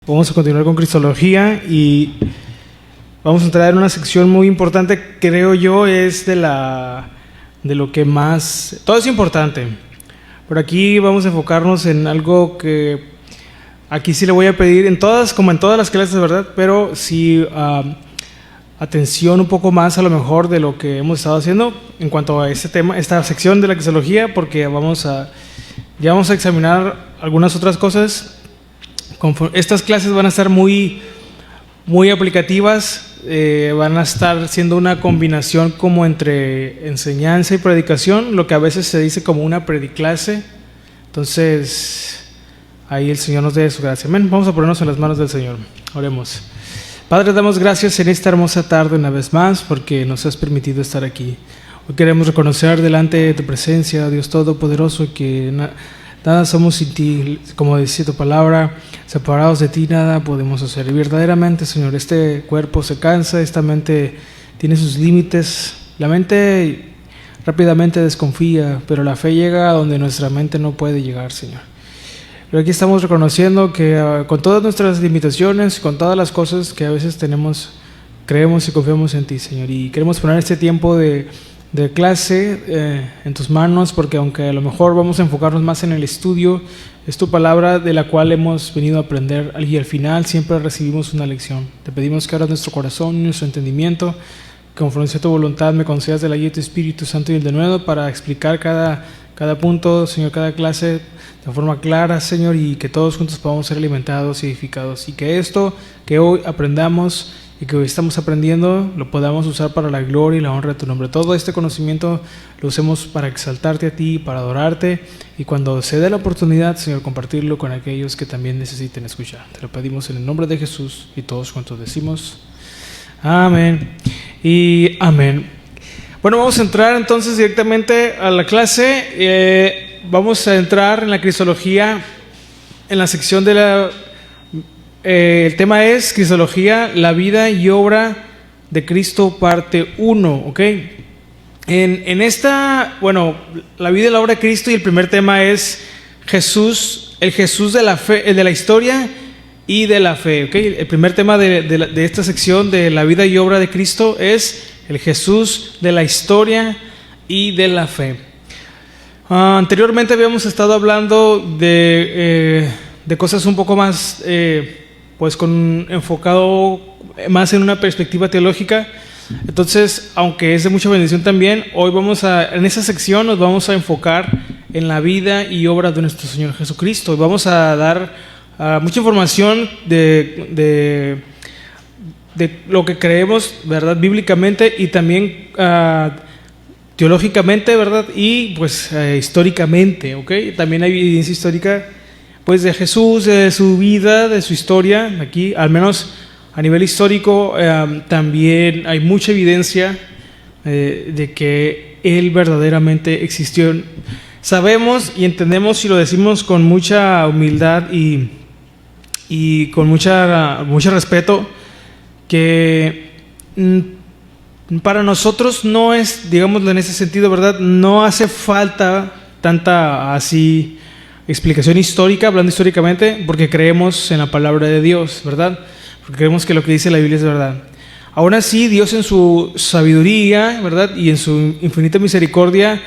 Vamos a continuar con Cristología y vamos a entrar en una sección muy importante, creo yo, es de lo que más... Todo es importante, pero aquí vamos a enfocarnos en algo que aquí sí le voy a pedir, como en todas las clases, ¿verdad? Pero sí atención un poco más a lo mejor de lo que hemos estado haciendo en cuanto a este tema, esta sección de la Cristología, porque ya vamos a examinar algunas otras cosas. Estas clases van a estar muy aplicativas, van a estar siendo una combinación como entre enseñanza y predicación, lo que a veces se dice como una prediclase. Entonces, ahí el Señor nos dé su gracia. Amén. Vamos a ponernos en las manos del Señor. Oremos. Padre, damos gracias en esta hermosa tarde una vez más porque nos has permitido estar aquí. Hoy queremos reconocer delante de tu presencia, Dios Todopoderoso, que nada somos sin ti, como decía tu palabra, separados de ti nada podemos hacer. Y verdaderamente, Señor, este cuerpo se cansa, esta mente tiene sus límites, la mente rápidamente desconfía, pero la fe llega a donde nuestra mente no puede llegar, Señor. Pero aquí estamos reconociendo que con todas nuestras limitaciones, con todas las cosas que a veces tenemos, creemos y confiamos en ti, Señor. Y queremos poner este tiempo de clase en tus manos, porque aunque a lo mejor vamos a enfocarnos más en el estudio, es tu palabra de la cual hemos venido a aprender y al final siempre recibimos una lección. Te pedimos que abras nuestro corazón, nuestro entendimiento, que conforme sea tu voluntad me concedas de la guía de tu Espíritu Santo y el denuedo para explicar cada punto, Señor, cada clase de forma clara, Señor, y que todos juntos podamos ser alimentados y edificados, y que esto que hoy aprendamos y que hoy estamos aprendiendo lo podamos usar para la gloria y la honra de tu nombre. Todo este conocimiento lo usemos para exaltarte a ti, para adorarte, y cuando se dé la oportunidad, Señor, compartirlo con aquellos que también necesiten escuchar. Te lo pedimos en el nombre de Jesús, y todos juntos decimos amén y amén. Bueno, vamos a entrar entonces directamente a la clase. Vamos a entrar en la Cristología, en la sección de el tema es Cristología, la vida y obra de Cristo, parte 1, ¿ok? En esta, la vida y la obra de Cristo, y el primer tema es Jesús, el Jesús de la fe, el de la historia y de la fe, ¿ok? El primer tema de esta sección de la vida y obra de Cristo es el Jesús de la historia y de la fe. Anteriormente habíamos estado hablando de cosas un poco más, enfocado más en una perspectiva teológica. Entonces, aunque es de mucha bendición también, hoy en esa sección nos vamos a enfocar en la vida y obra de nuestro Señor Jesucristo. Y vamos a dar mucha información de lo que creemos, ¿verdad? Bíblicamente y también teológicamente, ¿verdad? Y históricamente, ¿ok? También hay evidencia histórica pues de Jesús, de su vida, de su historia. Aquí, al menos a nivel histórico, también hay mucha evidencia de que Él verdaderamente existió. Sabemos y entendemos, y lo decimos con mucha humildad y con mucho respeto, que para nosotros no es, digámoslo en ese sentido, ¿verdad? No hace falta tanta así explicación histórica, hablando históricamente, porque creemos en la palabra de Dios, ¿verdad? Porque creemos que lo que dice la Biblia es verdad. Aún así, Dios en su sabiduría, ¿verdad? Y en su infinita misericordia,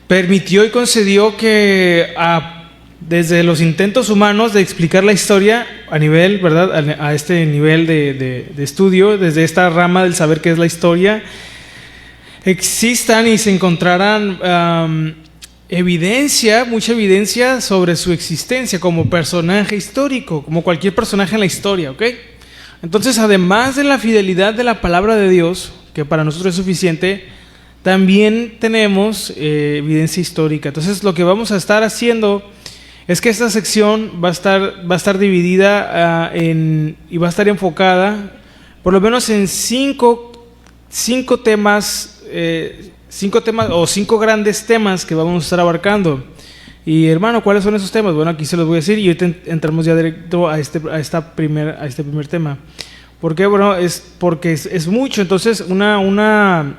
permitió y concedió que desde los intentos humanos de explicar la historia a nivel, ¿verdad? A este nivel de estudio, desde esta rama del saber qué es la historia, existan y se encontrarán mucha evidencia sobre su existencia como personaje histórico, como cualquier personaje en la historia, ¿ok? Entonces, además de la fidelidad de la palabra de Dios, que para nosotros es suficiente, también tenemos evidencia histórica. Entonces, lo que vamos a estar haciendo es que esta sección va a estar dividida y va a estar enfocada por lo menos en cinco temas o cinco grandes temas que vamos a estar abarcando. Y hermano, ¿cuáles son esos temas? Bueno, aquí se los voy a decir y ahorita entramos ya directo a este primer tema. ¿Por qué? Bueno, porque es mucho. Entonces, una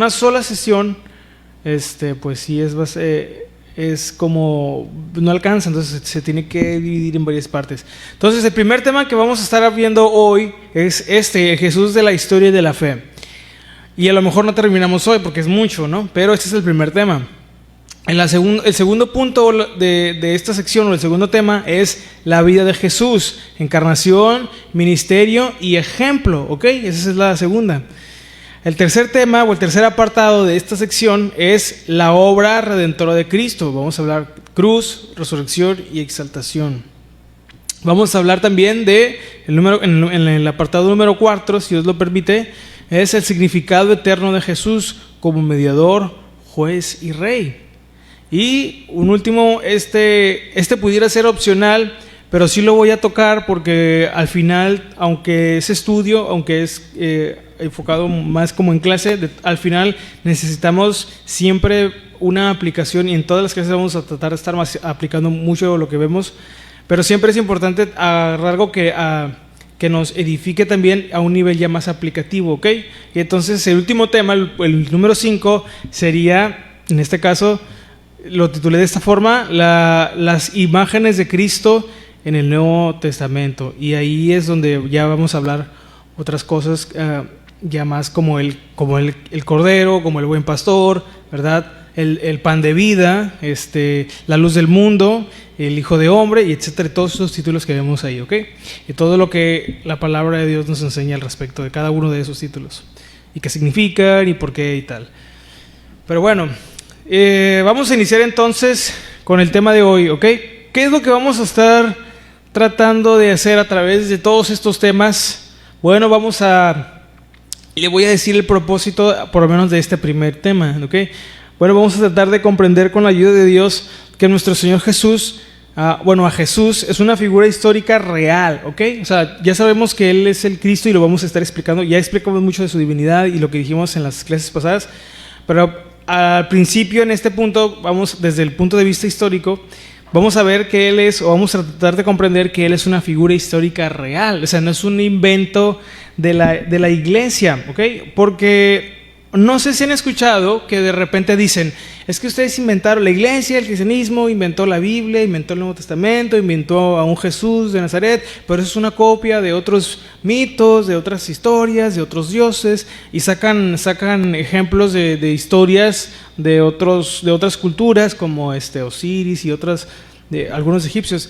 sola sesión, pues sí es como no alcanza, entonces se tiene que dividir en varias partes. Entonces el primer tema que vamos a estar viendo hoy es el Jesús de la historia y de la fe. Y a lo mejor no terminamos hoy porque es mucho, ¿no? Pero este es el primer tema. El segundo punto de esta sección, o el segundo tema, es la vida de Jesús: encarnación, ministerio y ejemplo, ¿ok? Esa es la segunda. El tercer tema, o el tercer apartado de esta sección, es la obra redentora de Cristo. Vamos a hablar cruz, resurrección y exaltación. Vamos a hablar también de en el apartado número 4, si Dios lo permite, es el significado eterno de Jesús como mediador, juez y rey. Y un último, este pudiera ser opcional, pero sí lo voy a tocar porque al final, aunque es estudio, aunque es enfocado más como en clase, al final necesitamos siempre una aplicación, y en todas las clases vamos a tratar de estar aplicando mucho de lo que vemos, pero siempre es importante agarrar algo que nos edifique también a un nivel ya más aplicativo, ¿ok? Y entonces el último tema, el número 5, sería, en este caso, lo titulé de esta forma: las imágenes de Cristo en el Nuevo Testamento. Y ahí es donde ya vamos a hablar otras cosas, ya más como el Cordero, como el Buen Pastor, ¿verdad? El pan de vida, la luz del mundo, el Hijo de Hombre, y etcétera, todos esos títulos que vemos ahí, ¿ok? Y todo lo que la palabra de Dios nos enseña al respecto de cada uno de esos títulos, y qué significan y por qué y tal. Pero bueno, vamos a iniciar entonces con el tema de hoy, ¿ok? ¿Qué es lo que vamos a estar tratando de hacer a través de todos estos temas? Bueno, le voy a decir el propósito, por lo menos de este primer tema, ¿ok? Bueno, vamos a tratar de comprender con la ayuda de Dios que nuestro Señor Jesús, a Jesús es una figura histórica real, ¿ok? O sea, ya sabemos que Él es el Cristo y lo vamos a estar explicando. Ya explicamos mucho de su divinidad y lo que dijimos en las clases pasadas, pero al principio, en este punto, vamos desde el punto de vista histórico, vamos a ver que Él es, o vamos a tratar de comprender que Él es una figura histórica real. O sea, no es un invento de la iglesia, ¿ok? Porque no sé si han escuchado que de repente dicen: es que ustedes inventaron la iglesia, el cristianismo, inventó la Biblia, inventó el Nuevo Testamento, inventó a un Jesús de Nazaret, pero eso es una copia de otros mitos, de otras historias, de otros dioses, y sacan ejemplos de historias de otras culturas, como Osiris y de algunos egipcios.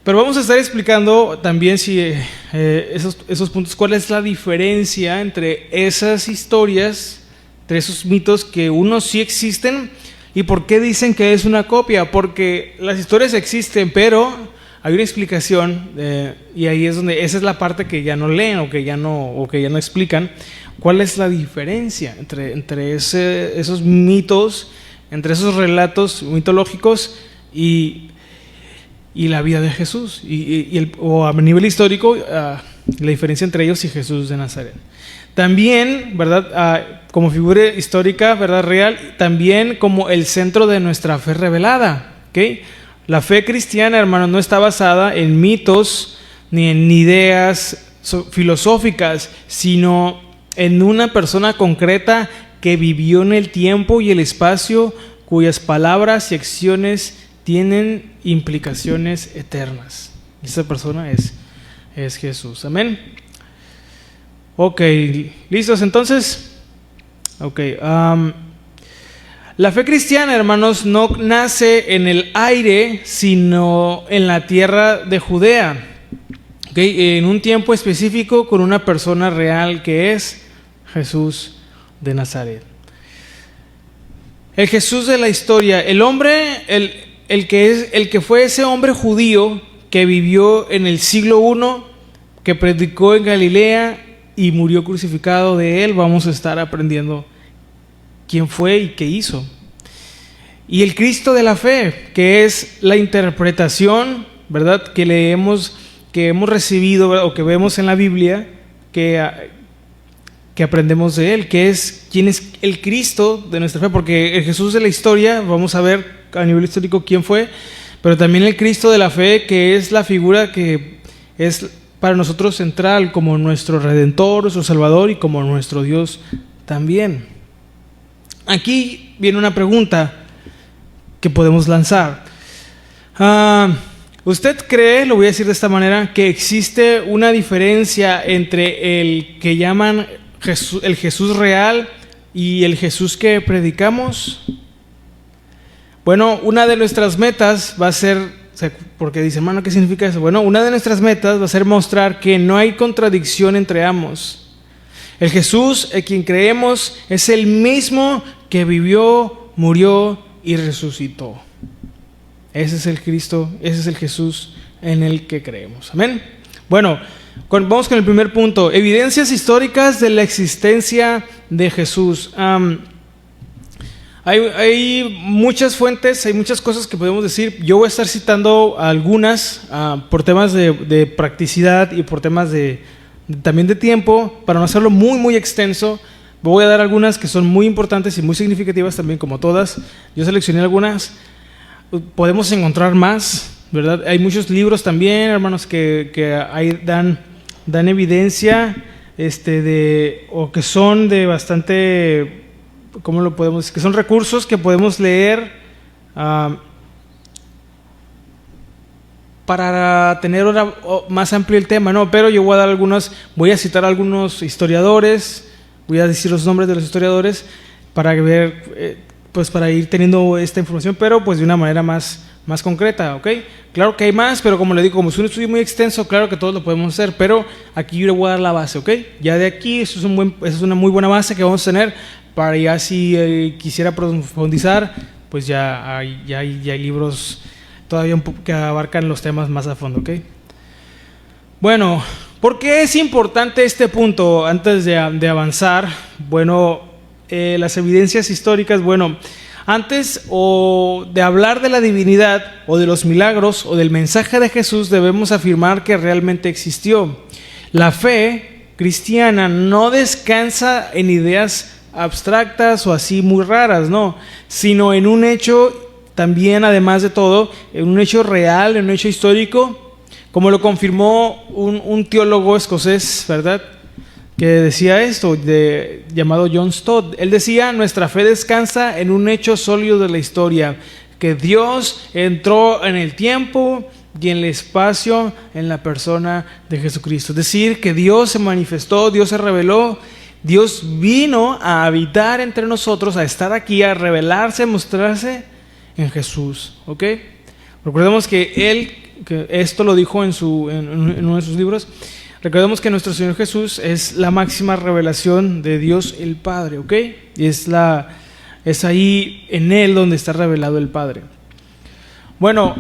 Pero vamos a estar explicando también esos puntos, cuál es la diferencia entre esas historias, entre esos mitos, que unos sí existen, y por qué dicen que es una copia. Porque las historias existen, pero hay una explicación, y ahí es donde esa es la parte que ya no leen o que ya no explican. ¿Cuál es la diferencia entre esos mitos, entre esos relatos mitológicos y la vida de Jesús? O a nivel histórico, la diferencia entre ellos y Jesús de Nazaret. También, ¿verdad? Como figura histórica, ¿verdad? Real, también como el centro de nuestra fe revelada, ¿ok? La fe cristiana, hermanos, no está basada en mitos ni en ideas filosóficas, sino en una persona concreta que vivió en el tiempo y el espacio, cuyas palabras y acciones tienen implicaciones eternas. Esa persona es Jesús. Amén. Ok, ¿listos entonces? Ok. La fe cristiana, hermanos, no nace en el aire, sino en la tierra de Judea. Okay, en un tiempo específico, con una persona real que es Jesús de Nazaret. El Jesús de la historia, el hombre, el que fue ese hombre judío que vivió en el siglo I, que predicó en Galilea y murió crucificado. De él vamos a estar aprendiendo quién fue y qué hizo. Y el Cristo de la fe, que es la interpretación, ¿verdad?, que hemos recibido, ¿verdad?, o que vemos en la Biblia, que aprendemos de él, que es quién es el Cristo de nuestra fe. Porque el Jesús de la historia, vamos a ver a nivel histórico quién fue, pero también el Cristo de la fe, que es la figura que es para nosotros central, como nuestro Redentor, nuestro Salvador, y como nuestro Dios también. Aquí viene una pregunta: que podemos lanzar. ¿Usted cree, lo voy a decir de esta manera, que existe una diferencia entre el que llaman el Jesús real y el Jesús que predicamos? Bueno, una de nuestras metas va a ser, porque dice, hermano, ¿qué significa eso? Bueno, una de nuestras metas va a ser mostrar que no hay contradicción entre ambos. El Jesús en quien creemos es el mismo que vivió, murió y resucitó. Ese es el Cristo, ese es el Jesús en el que creemos. Amén. Bueno, vamos con el primer punto. Evidencias históricas de la existencia de Jesús. Hay muchas fuentes, hay muchas cosas que podemos decir. Yo voy a estar citando algunas por temas de practicidad y por temas también de tiempo, para no hacerlo muy, muy extenso. Voy a dar algunas que son muy importantes y muy significativas también, como todas. Yo seleccioné algunas. Podemos encontrar más, ¿verdad? Hay muchos libros también, hermanos, que ahí dan evidencia o que son de bastante, ¿cómo lo podemos decir? Que son recursos que podemos leer para tener más amplio el tema, ¿no? Pero yo voy a citar a algunos historiadores, voy a decir los nombres de los historiadores para ver, pues para ir teniendo esta información, pero pues de una manera más concreta, ¿ok? Claro que hay más, pero como le digo, como es un estudio muy extenso, claro que todos lo podemos hacer, pero aquí yo le voy a dar la base, ¿ok? Ya de aquí, eso es una muy buena base que vamos a tener para ya si quisiera profundizar, pues ya hay libros todavía que abarcan los temas más a fondo, ¿ok? Bueno, ¿por qué es importante este punto antes de avanzar? Bueno, las evidencias históricas, bueno, antes de hablar de la divinidad o de los milagros o del mensaje de Jesús, debemos afirmar que realmente existió. La fe cristiana no descansa en ideas abstractas o así muy raras, no, sino en un hecho también, además de todo, en un hecho real, en un hecho histórico, como lo confirmó un teólogo escocés, ¿verdad?, que decía esto, llamado John Stott. Él decía: nuestra fe descansa en un hecho sólido de la historia, que Dios entró en el tiempo y en el espacio en la persona de Jesucristo. Es decir, que Dios se manifestó, Dios se reveló, Dios vino a habitar entre nosotros, a estar aquí, a revelarse, a mostrarse en Jesús, ¿ok? Recordemos que esto lo dijo en uno de sus libros. Recordemos que nuestro Señor Jesús es la máxima revelación de Dios el Padre, ¿ok? Y es ahí en Él donde está revelado el Padre. Bueno,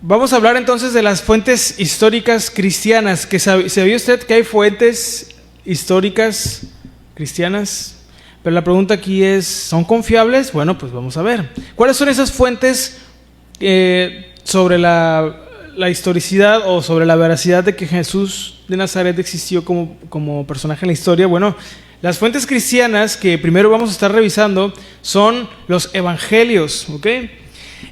vamos a hablar entonces de las fuentes históricas cristianas. ¿Sabía usted que hay fuentes históricas cristianas? Pero la pregunta aquí es, ¿son confiables? Bueno, pues vamos a ver. ¿Cuáles son esas fuentes sobre la historicidad o sobre la veracidad de que Jesús de Nazaret existió como personaje en la historia? Bueno, las fuentes cristianas que primero vamos a estar revisando son los evangelios, ¿ok?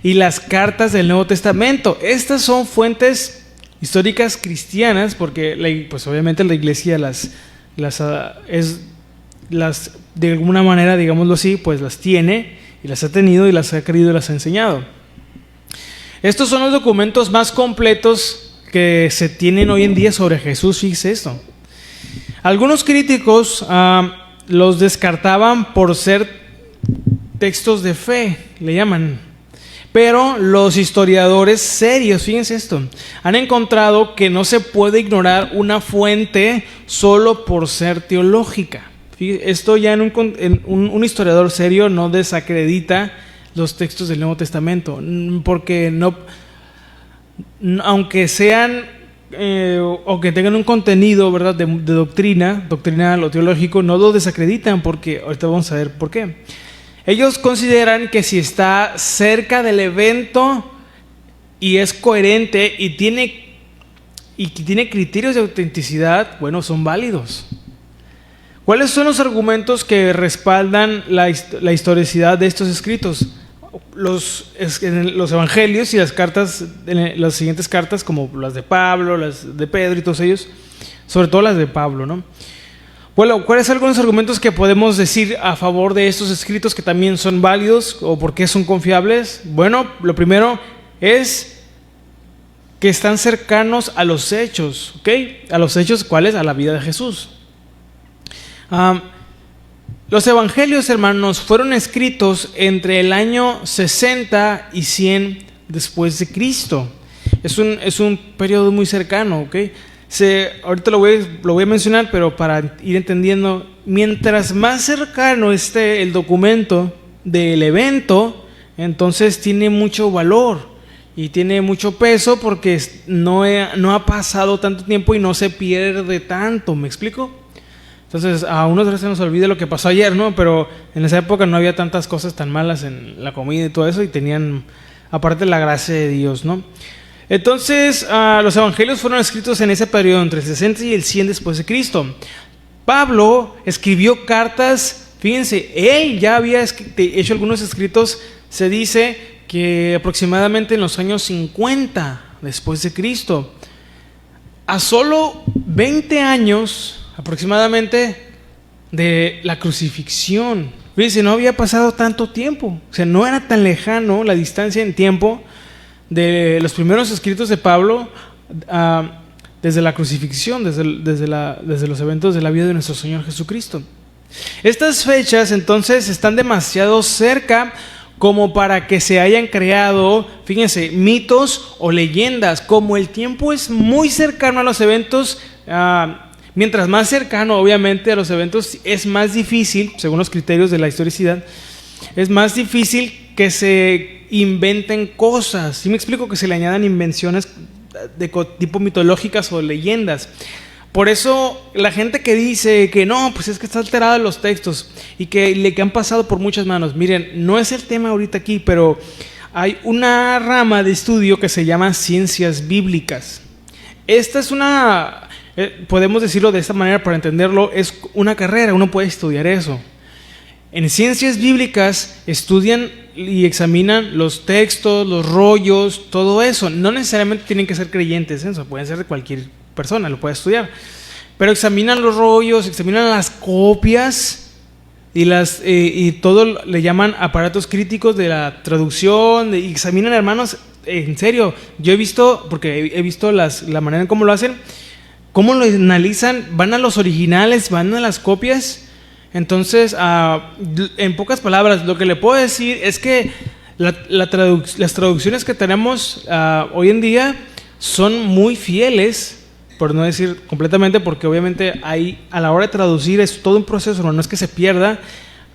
Y las cartas del Nuevo Testamento. Estas son fuentes históricas cristianas porque pues obviamente la iglesia las de alguna manera, digámoslo así, pues las tiene y las ha tenido y las ha querido y las ha enseñado. Estos son los documentos más completos que se tienen hoy en día sobre Jesús. Fíjese esto. Algunos críticos los descartaban por ser textos de fe, le llaman. Pero los historiadores serios, fíjense esto, han encontrado que no se puede ignorar una fuente solo por ser teológica. Esto ya un historiador serio no desacredita los textos del Nuevo Testamento, porque aunque sean o que tengan un contenido, ¿verdad?, de doctrinal o teológico, no lo desacreditan, porque ahorita vamos a ver por qué. Ellos consideran que si está cerca del evento y es coherente y tiene criterios de autenticidad, bueno, son válidos. ¿Cuáles son los argumentos que respaldan la historicidad de estos escritos? Los evangelios y las cartas, las siguientes cartas, como las de Pablo, las de Pedro y todos ellos, sobre todo las de Pablo, ¿no? Bueno, ¿cuáles son algunos argumentos que podemos decir a favor de estos escritos que también son válidos o por qué son confiables? Bueno, lo primero es que están cercanos a los hechos, ¿ok? ¿A los hechos cuáles? A la vida de Jesús. Los evangelios, hermanos, fueron escritos entre el año 60 y 100 después de Cristo. Es un periodo muy cercano, ¿ok? Ahorita lo voy a mencionar, pero para ir entendiendo, mientras más cercano esté el documento del evento, entonces tiene mucho valor y tiene mucho peso porque no ha pasado tanto tiempo y no se pierde tanto, ¿me explico? Entonces a unos veces se nos olvida lo que pasó ayer, ¿no? Pero en esa época no había tantas cosas tan malas en la comida y todo eso, y tenían aparte la gracia de Dios, ¿no? Entonces, los evangelios fueron escritos en ese periodo entre el 60 y el 100 después de Cristo. Pablo escribió cartas, fíjense, él ya había hecho algunos escritos, se dice que aproximadamente en los años 50 después de Cristo. A solo 20 años aproximadamente de la crucifixión. Fíjense, no había pasado tanto tiempo, o sea, no era tan lejano la distancia en tiempo de los primeros escritos de Pablo desde la crucifixión, desde los eventos de la vida de nuestro Señor Jesucristo. Estas fechas entonces están demasiado cerca como para que se hayan creado, fíjense, mitos o leyendas. Como el tiempo es muy cercano a los eventos, mientras más cercano obviamente a los eventos, es más difícil, según los criterios de la historicidad, es más difícil que se inventen cosas. ¿Sí me explico? Que se le añadan invenciones de tipo mitológicas o leyendas. Por eso la gente que dice que no, pues es que está alterado en los textos y que han pasado por muchas manos. Miren, no es el tema ahorita aquí, pero hay una rama de estudio que se llama ciencias bíblicas. Esta es una, podemos decirlo de esta manera para entenderlo, es una carrera, uno puede estudiar eso. En ciencias bíblicas estudian y examinan los textos, los rollos, todo eso. No necesariamente tienen que ser creyentes, eso pueden ser de cualquier persona, lo puede estudiar. Pero examinan los rollos, examinan las copias y todo le llaman aparatos críticos de la traducción. Y examinan, hermanos, en serio. Yo he visto, porque he visto la manera en cómo lo hacen, cómo lo analizan, van a los originales, van a las copias. Entonces, en pocas palabras, lo que le puedo decir es que las traducciones que tenemos hoy en día son muy fieles, por no decir completamente, porque obviamente a la hora de traducir es todo un proceso, no es que se pierda,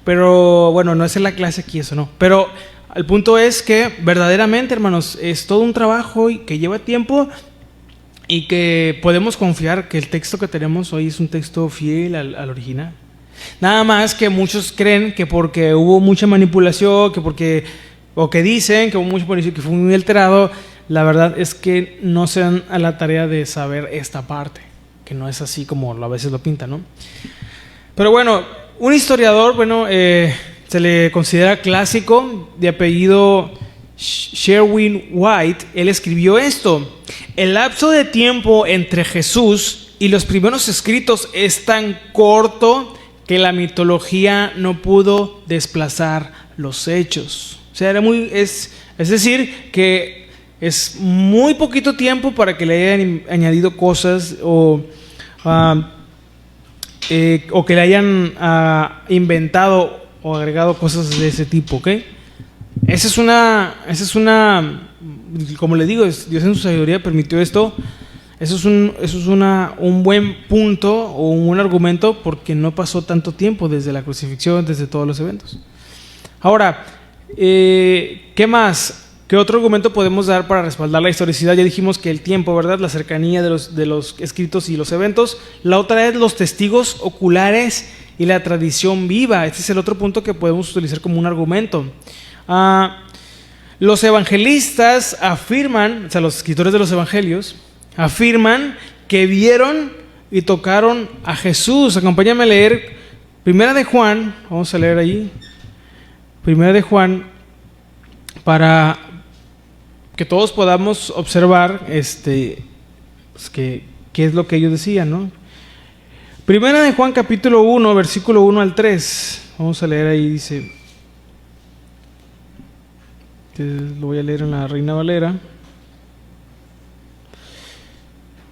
pero bueno, no es en la clase aquí eso, no. Pero el punto es que verdaderamente, hermanos, es todo un trabajo y que lleva tiempo y que podemos confiar que el texto que tenemos hoy es un texto fiel al original. Nada más que muchos creen que porque hubo mucha manipulación, o que dicen que hubo mucha manipulación, que fue muy alterado. La verdad es que no se dan a la tarea de saber esta parte, que no es así como a veces lo pintan, ¿no? Pero bueno, un historiador, se le considera clásico, de apellido Sherwin White. Él escribió esto: el lapso de tiempo entre Jesús y los primeros escritos es tan corto que la mitología no pudo desplazar los hechos. O sea, es decir, que es muy poquito tiempo para que le hayan añadido cosas o que le hayan inventado o agregado cosas de ese tipo, ¿ok? Esa es una, como le digo, Dios en su sabiduría permitió esto. Eso es un buen punto o un argumento porque no pasó tanto tiempo desde la crucifixión, desde todos los eventos. Ahora, ¿qué más? ¿Qué otro argumento podemos dar para respaldar la historicidad? Ya dijimos que el tiempo, ¿verdad? La cercanía de los escritos y los eventos. La otra es los testigos oculares y la tradición viva. Este es el otro punto que podemos utilizar como un argumento. Los evangelistas afirman, o sea, los escritores de los evangelios afirman que vieron y tocaron a Jesús. Acompáñame a leer Primera de Juan. Vamos a leer allí Primera de Juan para que todos podamos observar qué es lo que ellos decían, ¿no? Primera de Juan capítulo 1, versículo 1 al 3. Vamos a leer ahí, dice. Lo voy a leer en la Reina Valera.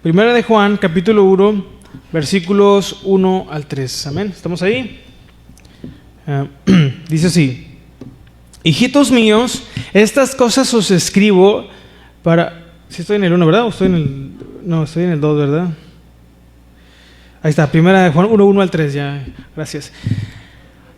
Primera de Juan capítulo 1, versículos 1 al 3. Amén. ¿Estamos ahí? Dice así: hijitos míos, estas cosas os escribo para... ¿Sí estoy en el 1, verdad? ¿O estoy en el... No, estoy en el 2, ¿verdad? Ahí está, primera de Juan 1, 1 al 3, ya, gracias.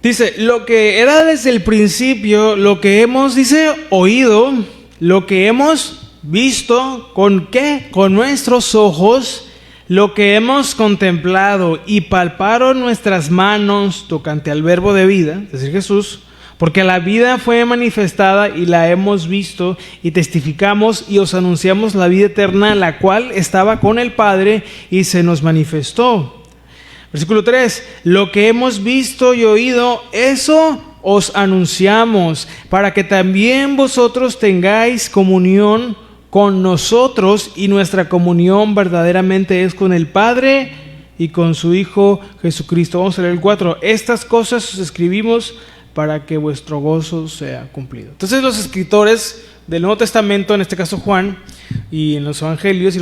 Dice, lo que era desde el principio, lo que hemos, dice, oído, lo que hemos visto, ¿con qué? Con nuestros ojos, lo que hemos contemplado y palparon nuestras manos tocante al verbo de vida, es decir, Jesús, porque la vida fue manifestada y la hemos visto y testificamos y os anunciamos la vida eterna, la cual estaba con el Padre y se nos manifestó. Versículo 3, lo que hemos visto y oído, eso os anunciamos, para que también vosotros tengáis comunión con nosotros, y nuestra comunión verdaderamente es con el Padre y con su Hijo Jesucristo. Vamos a leer el 4, estas cosas os escribimos para que vuestro gozo sea cumplido. Entonces los escritores del Nuevo Testamento, en este caso Juan, y en los evangelios,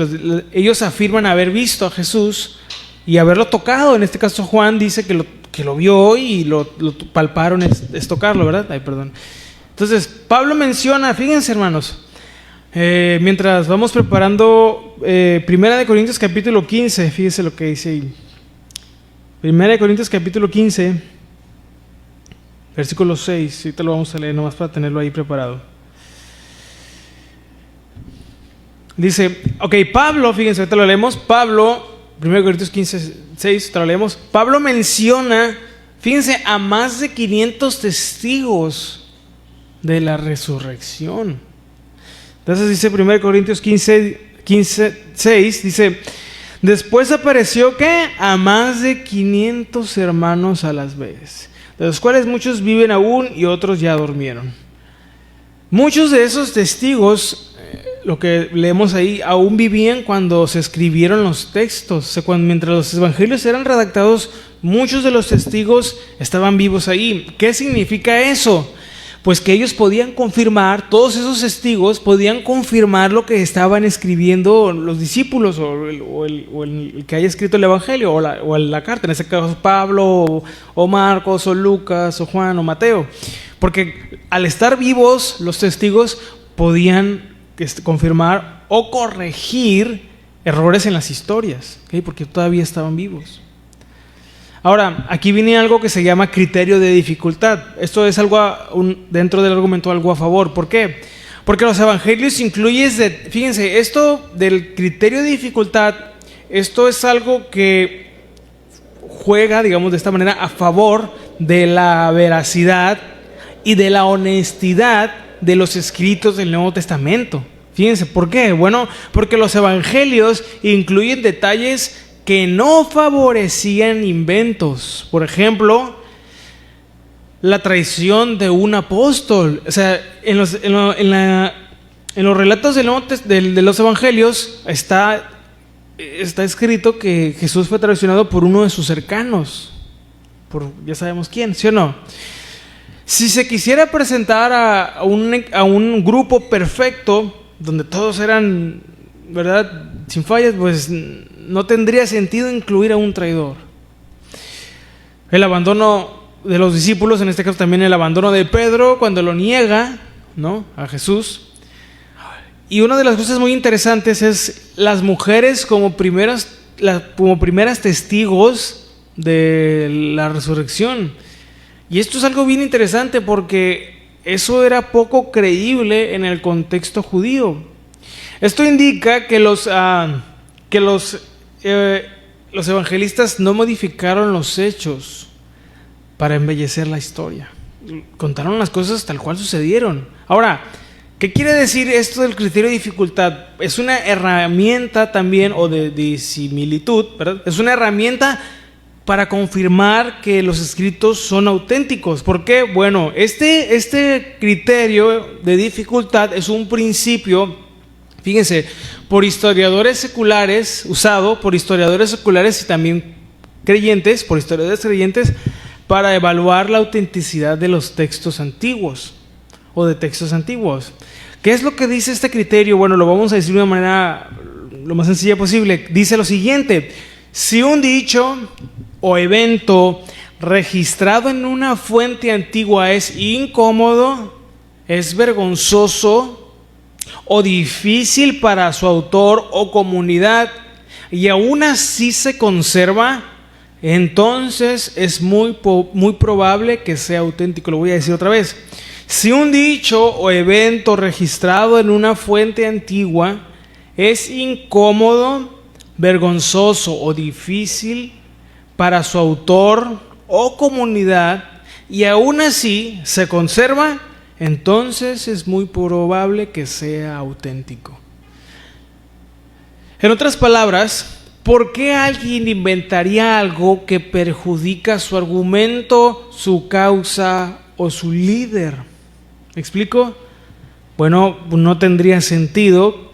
ellos afirman haber visto a Jesús y haberlo tocado. En este caso Juan dice que lo vio hoy y lo palparon, es tocarlo, ¿verdad? Ay, perdón. Entonces Pablo menciona, fíjense hermanos, mientras vamos preparando Primera de Corintios capítulo 15, fíjense lo que dice ahí. Primera de Corintios capítulo 15, versículo 6, ahorita lo vamos a leer nomás para tenerlo ahí preparado. Dice, ok, Pablo, fíjense, ahorita lo leemos, Pablo, 1 Corintios 15, 6, te lo leemos. Pablo menciona, fíjense, a más de 500 testigos de la resurrección. Entonces dice 1 Corintios 15, 6, dice, después apareció que a más de 500 hermanos a las veces, de los cuales muchos viven aún y otros ya durmieron. Muchos de esos testigos, lo que leemos ahí, aún vivían cuando se escribieron los textos. O sea, mientras los evangelios eran redactados, muchos de los testigos estaban vivos ahí. ¿Qué significa eso? Pues que ellos podían confirmar, todos esos testigos podían confirmar lo que estaban escribiendo los discípulos o el que haya escrito el evangelio o la carta, en este caso Pablo o Marcos o Lucas o Juan o Mateo. Porque al estar vivos los testigos podían confirmar o corregir errores en las historias, ¿okay? Porque todavía estaban vivos. Ahora, aquí viene algo que se llama criterio de dificultad. Esto es algo dentro del argumento algo a favor. ¿Por qué? Porque los evangelios incluyen, fíjense, esto del criterio de dificultad, esto es algo que juega, digamos de esta manera, a favor de la veracidad y de la honestidad de los escritos del Nuevo Testamento. Fíjense, ¿por qué? Bueno, porque los evangelios incluyen detalles que no favorecían inventos. Por ejemplo, la traición de un apóstol. O sea, en los relatos de los evangelios está escrito que Jesús fue traicionado por uno de sus cercanos, por ya sabemos quién, ¿sí o no? Si se quisiera presentar a un grupo perfecto, donde todos eran, ¿verdad?, sin fallas, pues no tendría sentido incluir a un traidor. El abandono de los discípulos, en este caso también el abandono de Pedro, cuando lo niega, ¿no?, a Jesús. Y una de las cosas muy interesantes es las mujeres como primeras testigos de la resurrección. Y esto es algo bien interesante porque eso era poco creíble en el contexto judío. Esto indica que los evangelistas no modificaron los hechos para embellecer la historia. Contaron las cosas tal cual sucedieron. Ahora, ¿qué quiere decir esto del criterio de dificultad? Es una herramienta también, o de similitud, ¿verdad? Es una herramienta para confirmar que los escritos son auténticos. ¿Por qué? Bueno, este criterio de dificultad es un principio, fíjense, usado por historiadores seculares y también creyentes, por historiadores creyentes, para evaluar la autenticidad de los textos antiguos o de textos antiguos. ¿Qué es lo que dice este criterio? Bueno, lo vamos a decir de una manera lo más sencilla posible. Dice lo siguiente: si un dicho o evento registrado en una fuente antigua es incómodo, es vergonzoso o difícil para su autor o comunidad, y aún así se conserva, entonces es muy probable que sea auténtico. Lo voy a decir otra vez. Si un dicho o evento registrado en una fuente antigua es incómodo, vergonzoso o difícil para su autor o comunidad, y aún así se conserva, entonces es muy probable que sea auténtico. En otras palabras, ¿por qué alguien inventaría algo que perjudica su argumento, su causa o su líder? ¿Me explico? Bueno, no tendría sentido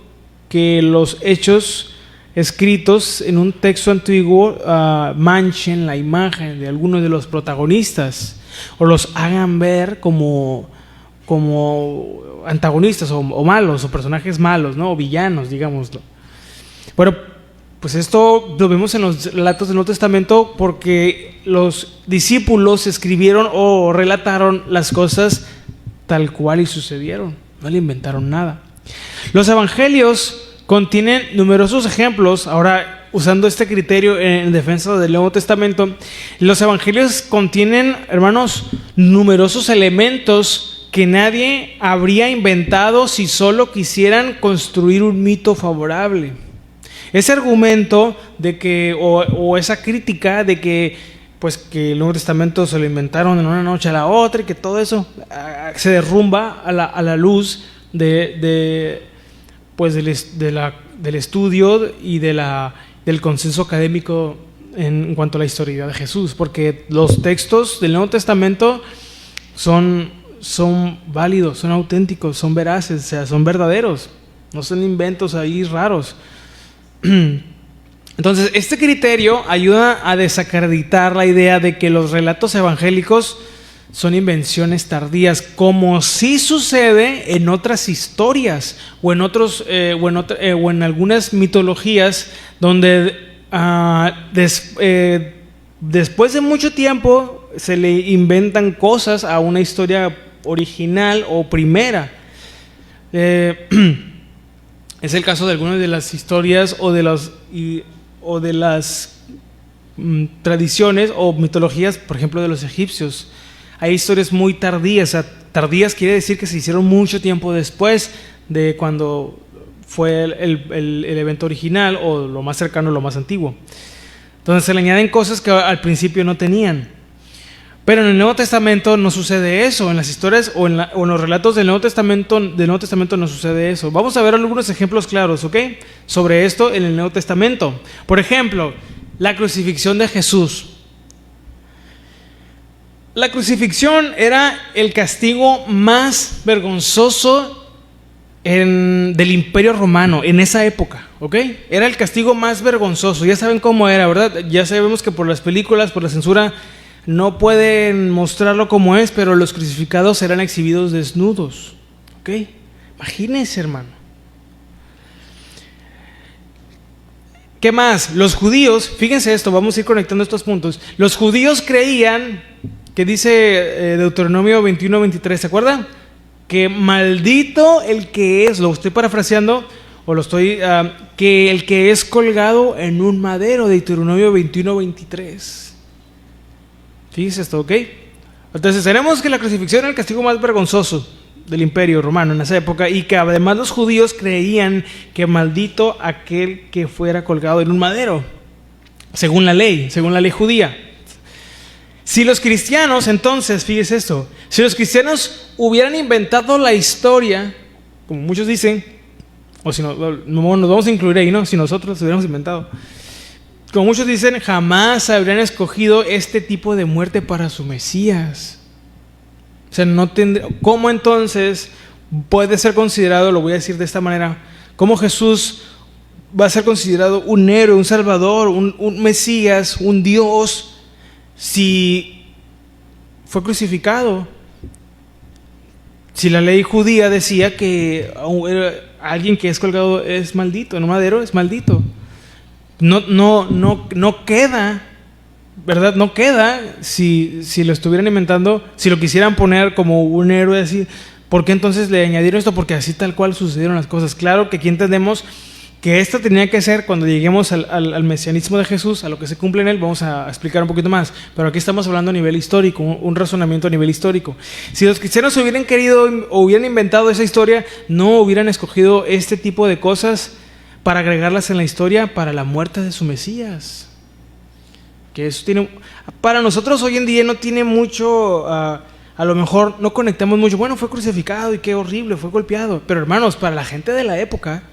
que los hechos escritos en un texto antiguo manchen la imagen de algunos de los protagonistas o los hagan ver como antagonistas o malos, o personajes malos, ¿no? O villanos, digámoslo. Bueno, pues esto lo vemos en los relatos del Nuevo Testamento porque los discípulos escribieron o relataron las cosas tal cual y sucedieron, no le inventaron nada. Los evangelios contienen numerosos ejemplos. Ahora, usando este criterio en defensa del Nuevo Testamento, los evangelios contienen, hermanos, numerosos elementos que nadie habría inventado si solo quisieran construir un mito favorable. Ese argumento de que, o esa crítica de que, pues, que el Nuevo Testamento se lo inventaron de una noche a la otra y que todo eso se derrumba a la luz del estudio y del consenso académico en cuanto a la historia de Jesús, porque los textos del Nuevo Testamento son válidos, son auténticos, son veraces, o sea, son verdaderos, no son inventos ahí raros. Entonces, este criterio ayuda a desacreditar la idea de que los relatos evangélicos son invenciones tardías, como sí sucede en otras historias o en otros o en algunas mitologías donde después de mucho tiempo se le inventan cosas a una historia original o primera. Es el caso de algunas de las historias o de las tradiciones o mitologías, por ejemplo, de los egipcios. Hay historias muy tardías. O sea, tardías quiere decir que se hicieron mucho tiempo después de cuando fue el evento original, o lo más cercano, lo más antiguo. Entonces se le añaden cosas que al principio no tenían. Pero en el Nuevo Testamento no sucede eso. En las historias o en los relatos del Nuevo Testamento no sucede eso. Vamos a ver algunos ejemplos claros, ¿ok? Sobre esto en el Nuevo Testamento. Por ejemplo, la crucifixión de Jesús. La crucifixión era el castigo más vergonzoso del Imperio Romano en esa época, ¿ok? Era el castigo más vergonzoso. Ya saben cómo era, ¿verdad? Ya sabemos que por las películas, por la censura, no pueden mostrarlo como es, pero los crucificados eran exhibidos desnudos, ¿ok? Imagínense, hermano. ¿Qué más? Los judíos, fíjense esto, vamos a ir conectando estos puntos. Los judíos creían, que dice Deuteronomio 21-23, ¿se acuerdan? Que maldito el que es, lo estoy parafraseando, o lo estoy, que el que es colgado en un madero, Deuteronomio 21-23. Fíjense esto, ¿ok? Entonces tenemos que la crucifixión era el castigo más vergonzoso del Imperio Romano en esa época, y que además los judíos creían que maldito aquel que fuera colgado en un madero, según la ley judía. Si los cristianos, entonces, fíjese esto, si los cristianos hubieran inventado la historia, como muchos dicen, o si no, nos vamos a incluir ahí, ¿no? Si nosotros lo hubiéramos inventado, como muchos dicen, jamás habrían escogido este tipo de muerte para su Mesías. O sea, ¿cómo entonces puede ser considerado, lo voy a decir de esta manera, cómo Jesús va a ser considerado un héroe, un salvador, un Mesías, un Dios, si fue crucificado? Si la ley judía decía que alguien que es colgado es maldito, en un madero es maldito. No queda, ¿verdad? No queda si lo estuvieran inventando, si lo quisieran poner como un héroe así. ¿Por qué entonces le añadieron esto? Porque así tal cual sucedieron las cosas. Claro que aquí entendemos que esto tenía que ser cuando lleguemos al mesianismo de Jesús, a lo que se cumple en él. Vamos a explicar un poquito más, pero aquí estamos hablando a nivel histórico, un razonamiento a nivel histórico. Si los cristianos hubieran querido o hubieran inventado esa historia, no hubieran escogido este tipo de cosas para agregarlas en la historia para la muerte de su Mesías. Que eso tiene, para nosotros hoy en día no tiene mucho, a lo mejor no conectamos mucho. Bueno, fue crucificado y qué horrible, fue golpeado. Pero hermanos, para la gente de la época,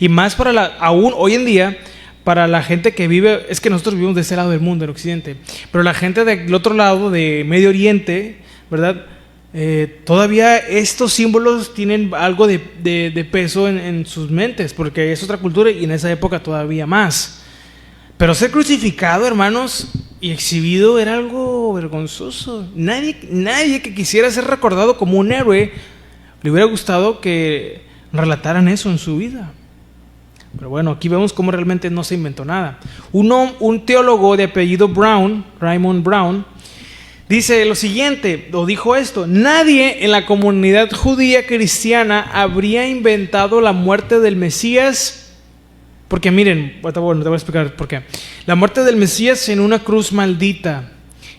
y más aún hoy en día, para la gente que vive, es que nosotros vivimos de ese lado del mundo, en Occidente, pero la gente del otro lado, de Medio Oriente, ¿verdad? Todavía estos símbolos tienen algo de peso en sus mentes, porque es otra cultura y en esa época todavía más. Pero ser crucificado, hermanos, y exhibido era algo vergonzoso. Nadie que quisiera ser recordado como un héroe le hubiera gustado que relataran eso en su vida. Pero bueno, aquí vemos cómo realmente no se inventó nada. Un teólogo de apellido Brown, Raymond Brown, dice lo siguiente, o dijo esto: nadie en la comunidad judía cristiana habría inventado la muerte del Mesías, porque miren, te voy a explicar por qué. La muerte del Mesías en una cruz maldita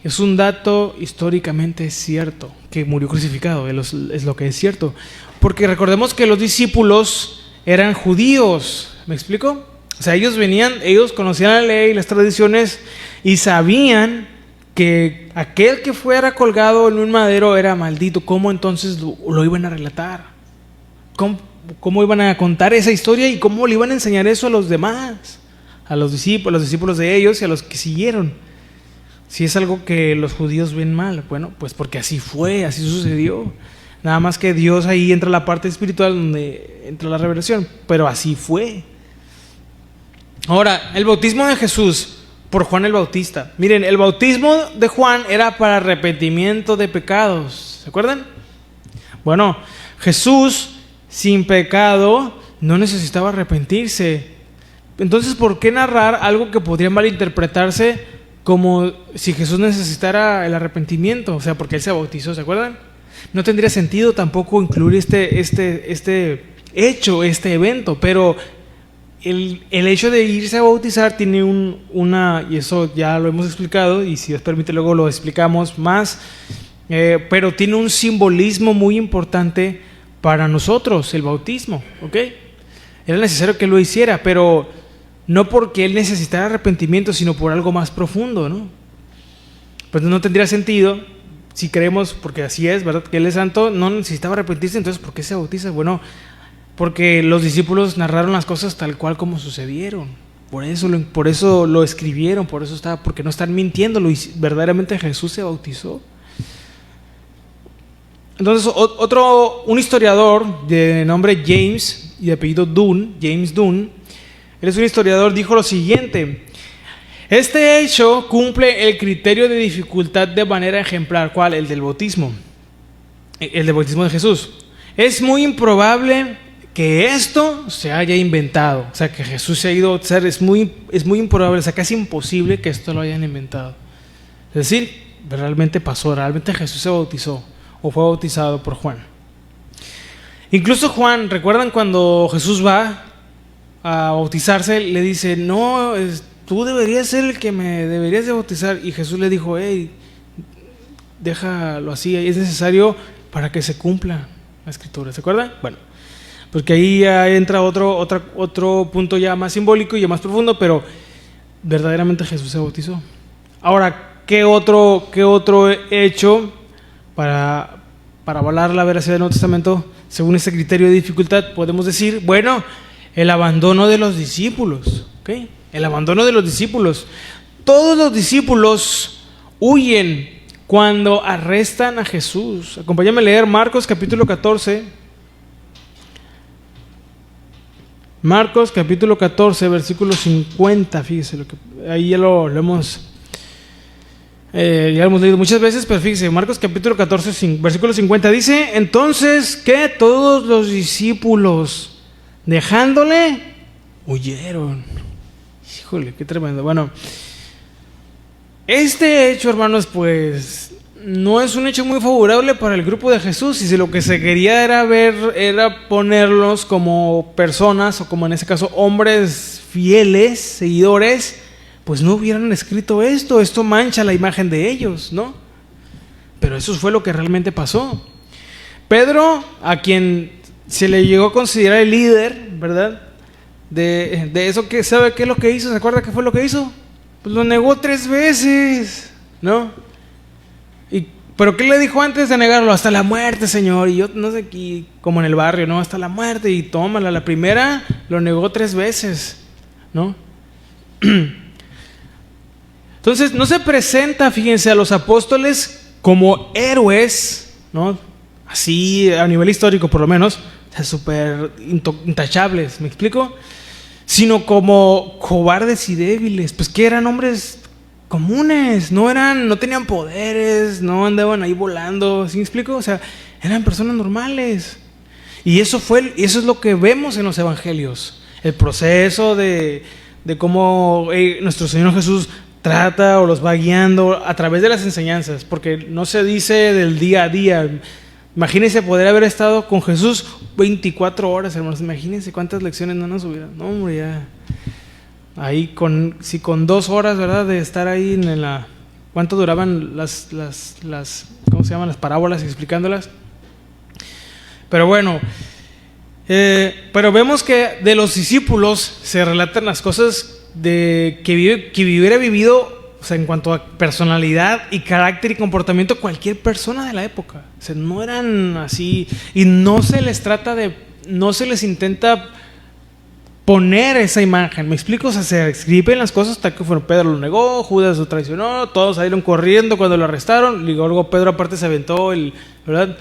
es un dato históricamente cierto, que murió crucificado, es lo que es cierto. Porque recordemos que los discípulos eran judíos, ¿me explico? O sea, ellos conocían la ley, las tradiciones, y sabían que aquel que fuera colgado en un madero era maldito. ¿Cómo entonces lo iban a relatar? ¿Cómo iban a contar esa historia y cómo le iban a enseñar eso a los demás? A los discípulos de ellos y a los que siguieron. Si es algo que los judíos ven mal, bueno, pues porque así fue, así sucedió. Nada más que Dios, ahí entra la parte espiritual donde entra la revelación, pero así fue. Ahora, el bautismo de Jesús por Juan el Bautista. Miren, el bautismo de Juan era para arrepentimiento de pecados, ¿se acuerdan? Bueno, Jesús sin pecado no necesitaba arrepentirse. Entonces, ¿por qué narrar algo que podría malinterpretarse como si Jesús necesitara el arrepentimiento? O sea, porque Él se bautizó, ¿se acuerdan? No tendría sentido tampoco incluir este hecho, este evento, pero el hecho de irse a bautizar tiene y eso ya lo hemos explicado, y si Dios permite luego lo explicamos más, pero tiene un simbolismo muy importante para nosotros, el bautismo, ¿ok? Era necesario que lo hiciera, pero no porque Él necesitara arrepentimiento, sino por algo más profundo, ¿no? Pues no tendría sentido, si creemos, porque así es, ¿verdad?, que Él es santo, no necesitaba arrepentirse. Entonces, ¿por qué se bautiza? Bueno, porque los discípulos narraron las cosas tal cual como sucedieron. Por eso lo escribieron, porque no están mintiéndolo, y verdaderamente Jesús se bautizó. Entonces, un historiador de nombre James y de apellido James Dunn, él es un historiador, dijo lo siguiente: este hecho cumple el criterio de dificultad de manera ejemplar. ¿Cuál? El del bautismo. El del bautismo de Jesús. Es muy improbable que esto se haya inventado. O sea, que Jesús se ha ido a bautizar. Es muy improbable, o sea, casi imposible que esto lo hayan inventado. Es decir, realmente pasó, realmente Jesús se bautizó o fue bautizado por Juan. Incluso Juan, ¿recuerdan cuando Jesús va a bautizarse? Le dice: no, tú deberías ser el que me deberías de bautizar. Y Jesús le dijo: hey, déjalo así, es necesario para que se cumpla la escritura. ¿Se acuerdan? Bueno, porque ahí ya entra otro punto ya más simbólico y ya más profundo, pero verdaderamente Jesús se bautizó. Ahora, ¿qué otro hecho para avalar la veracidad del Nuevo Testamento según ese criterio de dificultad podemos decir? Bueno, el abandono de los discípulos, ¿ok? El abandono de los discípulos. Todos los discípulos huyen cuando arrestan a Jesús. Acompáñame a leer Marcos capítulo 14, Marcos capítulo 14, versículo 50, fíjese, ahí ya lo hemos leído muchas veces, pero fíjese, Marcos capítulo 14, versículo 50 dice: entonces, ¿qué? Todos los discípulos, dejándole, huyeron. Híjole, qué tremendo. Bueno, este hecho, hermanos, pues no es un hecho muy favorable para el grupo de Jesús. Y si lo que se quería era ponerlos como personas, o como en ese caso hombres fieles, seguidores, pues no hubieran escrito esto mancha la imagen de ellos, ¿no? Pero eso fue lo que realmente pasó. Pedro, a quien se le llegó a considerar el líder, ¿verdad? De eso, que ¿sabe qué es lo que hizo? ¿Se acuerda qué fue lo que hizo? Pues lo negó 3 veces, ¿no? ¿Pero qué le dijo antes de negarlo? Hasta la muerte, Señor. Y yo no sé, aquí, como en el barrio, ¿no? Hasta la muerte. Y tómala, la primera lo negó 3 veces, ¿no? Entonces no se presenta, fíjense, a los apóstoles como héroes, ¿no? Así a nivel histórico por lo menos, o sea, súper intachables, ¿me explico? Sino como cobardes y débiles, pues que eran hombres comunes, no tenían poderes, no andaban ahí volando, ¿sí me explico? O sea, eran personas normales. Y eso es lo que vemos en los evangelios, el proceso de cómo nuestro Señor Jesús trata o los va guiando a través de las enseñanzas, porque no se dice del día a día. Imagínense poder haber estado con Jesús 24 horas, hermanos. Imagínense cuántas lecciones no nos hubieran. No, hombre, ya. Ahí con 2 horas, ¿verdad? De estar ahí ¿cuánto duraban las ¿cómo se llaman? Las parábolas, explicándolas. Pero bueno, pero vemos que de los discípulos se relatan las cosas que hubiera vivido, o sea, en cuanto a personalidad y carácter y comportamiento, cualquier persona de la época. O sea, no eran así, y no se les intenta poner esa imagen, ¿me explico? O sea, se escriben las cosas hasta que Pedro lo negó, Judas lo traicionó, todos salieron corriendo cuando lo arrestaron, y luego Pedro aparte se aventó ¿verdad?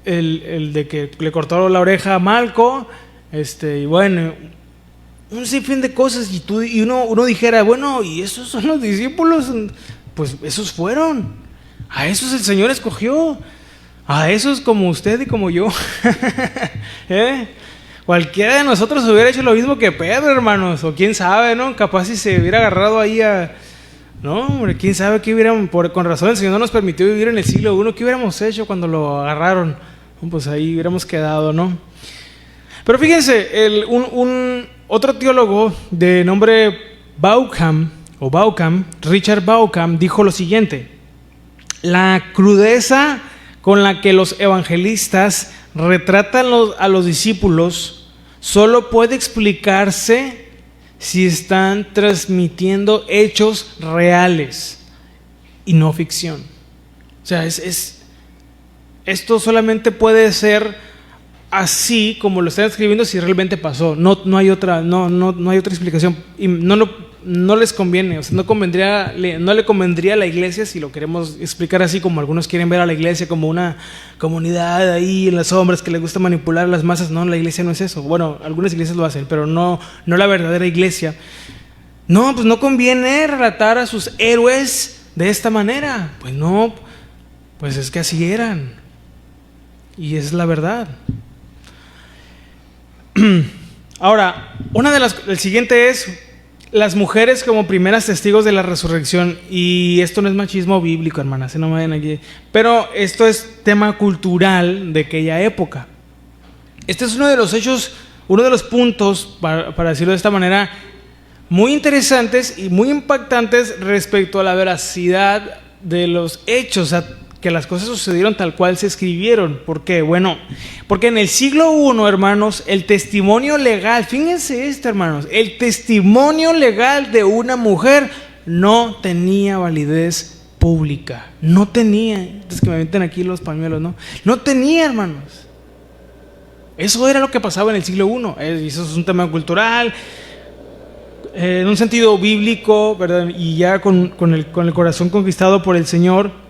El de que le cortó la oreja a Malco, y bueno, un sinfín de cosas, y uno dijera, bueno, ¿y esos son los discípulos? Pues esos fueron, a esos el Señor escogió, a esos como usted y como yo. Cualquiera de nosotros hubiera hecho lo mismo que Pedro, hermanos, o quién sabe, ¿no? Capaz si se hubiera agarrado ahí no, hombre, quién sabe qué con razón el Señor no nos permitió vivir en el siglo I, ¿qué hubiéramos hecho cuando lo agarraron? Pues ahí hubiéramos quedado, ¿no? Pero fíjense, otro teólogo de nombre Bauckham, Richard Bauckham, dijo lo siguiente: la crudeza con la que los evangelistas retratan a los discípulos solo puede explicarse si están transmitiendo hechos reales y no ficción. O sea, esto solamente puede ser así como lo están escribiendo si realmente pasó. No hay otra explicación. Y no les conviene, o sea, no le convendría a la iglesia si lo queremos explicar así, como algunos quieren ver a la iglesia como una comunidad ahí en las sombras que les gusta manipular a las masas. No, la iglesia no es eso. Bueno, algunas iglesias lo hacen, pero no la verdadera iglesia. No, pues no conviene relatar a sus héroes de esta manera. Pues no, pues es que así eran. Y es la verdad. Ahora, el siguiente es las mujeres como primeras testigos de la resurrección. Y esto no es machismo bíblico, hermanas, no me vayan aquí. Pero esto es tema cultural de aquella época. Este es uno de los hechos, uno de los puntos, para decirlo de esta manera, muy interesantes y muy impactantes respecto a la veracidad de los hechos, o sea, que las cosas sucedieron tal cual se escribieron. ¿Por qué? Bueno, porque en el siglo I, hermanos, el testimonio legal, fíjense esto, hermanos, el testimonio legal de una mujer no tenía validez pública. No tenía. Entonces que me meten aquí los pañuelos, ¿no? No tenía, hermanos. Eso era lo que pasaba en el siglo I. Eso es un tema cultural, en un sentido bíblico, ¿verdad? Y ya con el corazón conquistado por el Señor,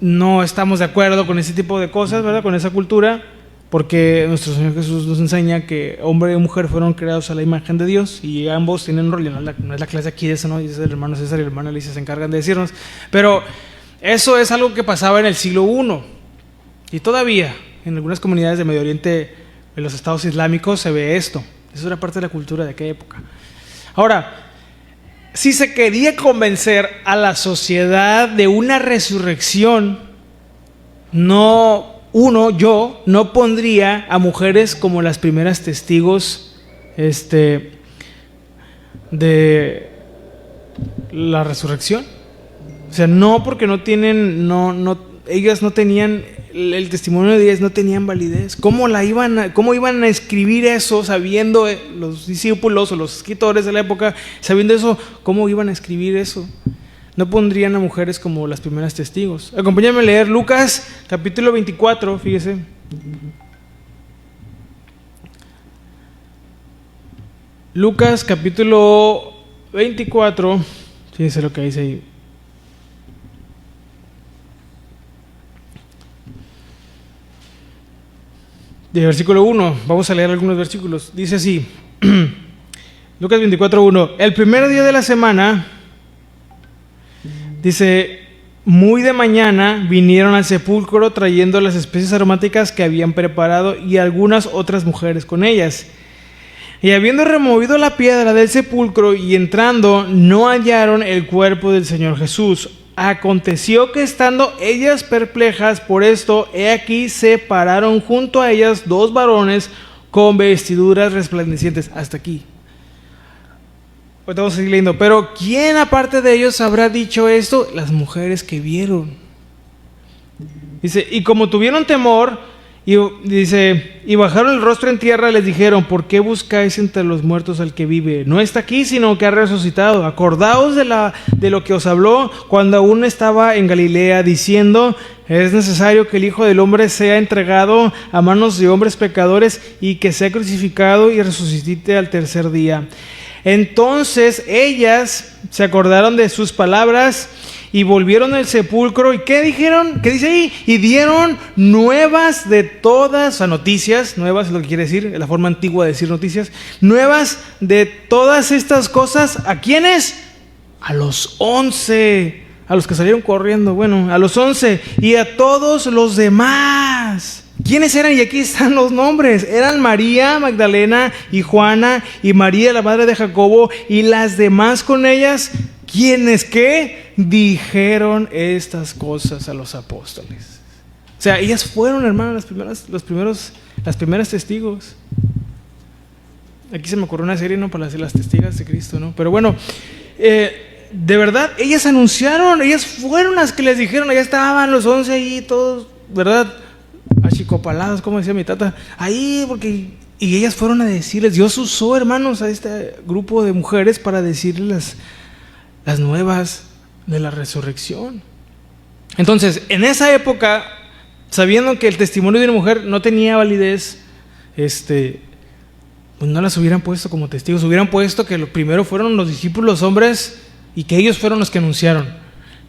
no estamos de acuerdo con ese tipo de cosas, ¿verdad? Con esa cultura, porque nuestro Señor Jesús nos enseña que hombre y mujer fueron creados a la imagen de Dios y ambos tienen un rol. No es la clase aquí de eso, ¿no? Dice el hermano César y el hermano Alicia se encargan de decirnos, pero eso es algo que pasaba en el siglo I y todavía en algunas comunidades de Medio Oriente, en los estados islámicos, se ve esto. Eso era parte de la cultura de aquella época. Ahora, si se quería convencer a la sociedad de una resurrección, yo no pondría a mujeres como las primeras testigos de la resurrección. O sea, no, porque ellas no tenían el testimonio de ellas, no tenían validez. ¿Cómo iban a escribir eso sabiendo los discípulos o los escritores de la época, sabiendo eso, cómo iban a escribir eso? No pondrían a mujeres como las primeras testigos. Acompáñame a leer Lucas capítulo 24, fíjese. Lucas capítulo 24, fíjese lo que dice ahí. De versículo 1, vamos a leer algunos versículos. Dice así, Lucas 24:1, el primer día de la semana, dice, muy de mañana vinieron al sepulcro trayendo las especies aromáticas que habían preparado y algunas otras mujeres con ellas. Y habiendo removido la piedra del sepulcro y entrando, no hallaron el cuerpo del Señor Jesús. Aconteció que estando ellas perplejas por esto, he aquí se pararon junto a ellas dos varones con vestiduras resplandecientes. Hasta aquí. Ahorita vamos a seguir leyendo. Pero ¿quién aparte de ellos habrá dicho esto? Las mujeres que vieron. Dice, y como tuvieron temor, y bajaron el rostro en tierra, les dijeron, ¿por qué buscáis entre los muertos al que vive? No está aquí, sino que ha resucitado. Acordaos de lo que os habló cuando aún estaba en Galilea, diciendo, es necesario que el Hijo del Hombre sea entregado a manos de hombres pecadores y que sea crucificado y resucite al tercer día. Entonces ellas se acordaron de sus palabras y volvieron al sepulcro. ¿Y qué dijeron? ¿Qué dice ahí? Y dieron nuevas de todas, o sea, noticias, nuevas es lo que quiere decir, la forma antigua de decir noticias, nuevas de todas estas cosas. ¿A quiénes? A los 11, a los que salieron corriendo, bueno, a los 11 y a todos los demás. ¿Quiénes eran? Y aquí están los nombres. Eran María Magdalena y Juana y María la madre de Jacobo y las demás con ellas. ¿Quiénes qué? Dijeron estas cosas a los apóstoles. O sea, ellas fueron, hermanos, las primeras testigos. Aquí se me ocurrió una serie, ¿no? Para las testigas de Cristo, ¿no? Pero bueno, de verdad, ellas anunciaron, ellas fueron las que les dijeron, allá estaban los 11 ahí, todos, ¿verdad? Achicopalados, como decía mi tata, ahí, y ellas fueron a decirles, Dios usó, hermanos, a este grupo de mujeres para decirles las nuevas de la resurrección. Entonces, en esa época, sabiendo que el testimonio de una mujer no tenía validez, pues no las hubieran puesto como testigos, hubieran puesto que lo primero fueron los discípulos hombres y que ellos fueron los que anunciaron,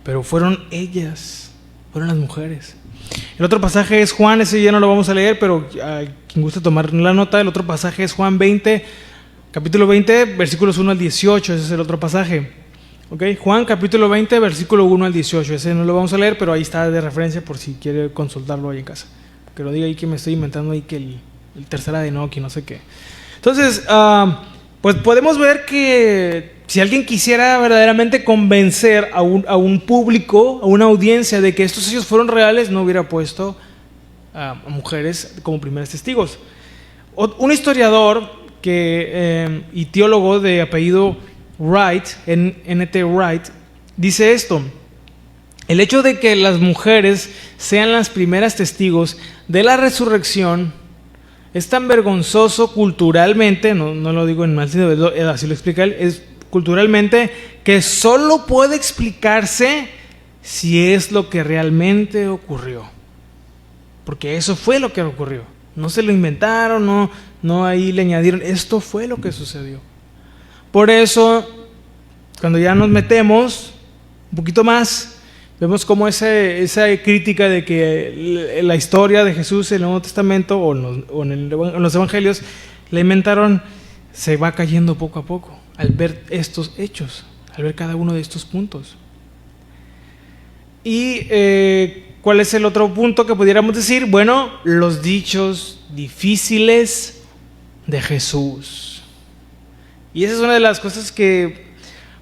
pero fueron ellas, fueron las mujeres. El otro pasaje es Juan, ese ya no lo vamos a leer, pero a quien guste tomar la nota, el otro pasaje es Juan 20, capítulo 20, versículos 1 al 18, ese es el otro pasaje. Okay. Juan capítulo 20, versículo 1 al 18, ese no lo vamos a leer, pero ahí está de referencia por si quiere consultarlo ahí en casa. Que lo diga ahí que me estoy inventando ahí que el tercera de Enoch y no sé qué. Entonces, pues podemos ver que si alguien quisiera verdaderamente convencer a un público, a una audiencia de que estos hechos fueron reales, no hubiera puesto a mujeres como primeros testigos. Un historiador y teólogo de apellido Wright, N.T. Wright, dice esto: el hecho de que las mujeres sean las primeras testigos de la resurrección es tan vergonzoso culturalmente, no lo digo en mal sentido, así lo explica él, es culturalmente, que solo puede explicarse si es lo que realmente ocurrió. Porque eso fue lo que ocurrió. No se lo inventaron, no ahí le añadieron, esto fue lo que sucedió. Por eso, cuando ya nos metemos un poquito más, Vemos cómo esa crítica de que la historia de Jesús en el Nuevo Testamento o en los Evangelios la inventaron, se va cayendo poco a poco al ver estos hechos, al ver cada uno de estos puntos. Y ¿cuál es el otro punto que pudiéramos decir? Bueno, los dichos difíciles de Jesús. Y esa es una de las cosas que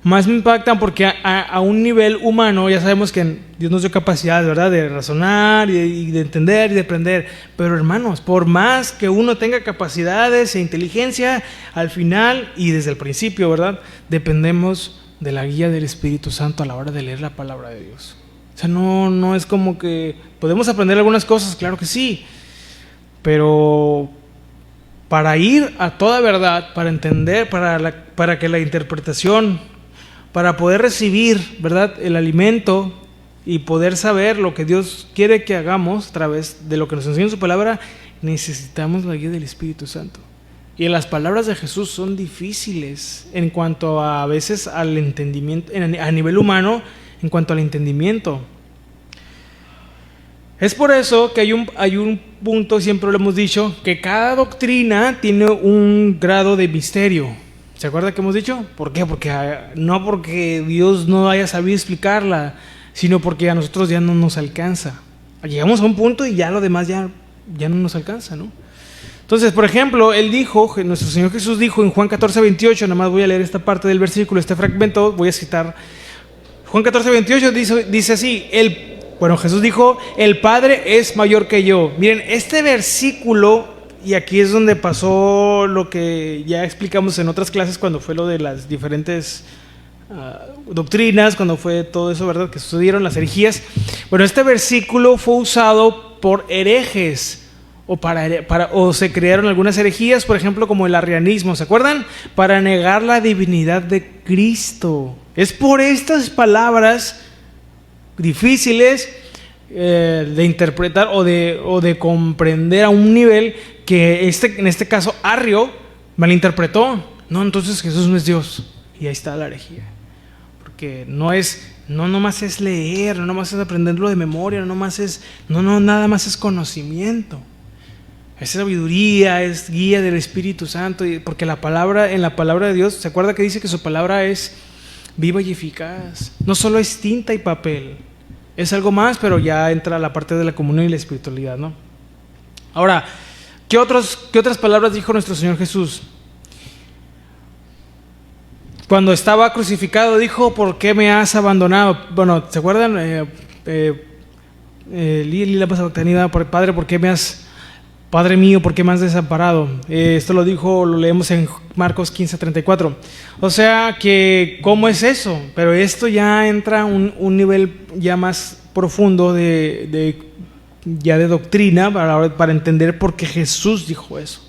más me impactan, porque a un nivel humano ya sabemos que Dios nos dio capacidad, ¿verdad?, de razonar y de entender y de aprender. Pero hermanos, por más que uno tenga capacidades e inteligencia, al final y desde el principio, ¿verdad?, dependemos de la guía del Espíritu Santo a la hora de leer la palabra de Dios. O sea, no es como que podemos aprender algunas cosas, claro que sí, pero para ir a toda verdad, para entender, para que la interpretación, para poder recibir, ¿verdad?, el alimento y poder saber lo que Dios quiere que hagamos a través de lo que nos enseña en su palabra, necesitamos la guía del Espíritu Santo. Y las palabras de Jesús son difíciles en cuanto a veces al entendimiento, a nivel humano, en cuanto al entendimiento. Es por eso que hay un punto, siempre lo hemos dicho, que cada doctrina tiene un grado de misterio. ¿Se acuerda que hemos dicho? ¿Por qué? Porque no porque Dios no haya sabido explicarla, sino porque a nosotros ya no nos alcanza. Llegamos a un punto y ya lo demás ya no nos alcanza, ¿no? Entonces, por ejemplo, nuestro Señor Jesús dijo en Juan 14:28, nada más voy a leer esta parte del versículo, este fragmento, voy a citar. Juan 14:28 dice así, Jesús dijo, el Padre es mayor que yo. Miren, este versículo, y aquí es donde pasó lo que ya explicamos en otras clases cuando fue lo de las diferentes doctrinas, cuando fue todo eso, ¿verdad?, que sucedieron, las herejías. Bueno, este versículo fue usado por herejes, o se crearon algunas herejías, por ejemplo, como el arrianismo, ¿se acuerdan? Para negar la divinidad de Cristo. Es por estas palabras difíciles de interpretar o de comprender a un nivel que en este caso Arrio malinterpretó. No, entonces Jesús no es Dios. Y ahí está la herejía. Porque no nomás es leer, no nomás es aprenderlo de memoria, nada más es conocimiento. Es sabiduría, es guía del Espíritu Santo, porque en la palabra de Dios, ¿se acuerda que dice que su palabra es viva y eficaz? No solo es tinta y papel, es algo más, pero ya entra la parte de la comunión y la espiritualidad, ¿no? Ahora, ¿qué otras palabras dijo nuestro Señor Jesús? Cuando estaba crucificado dijo, ¿por qué me has abandonado? Bueno, ¿se acuerdan? Padre mío, ¿por qué me has desamparado? Esto lo leemos en Marcos 15:34. O sea que, ¿cómo es eso? Pero esto ya entra a un nivel ya más profundo de doctrina para entender por qué Jesús dijo eso.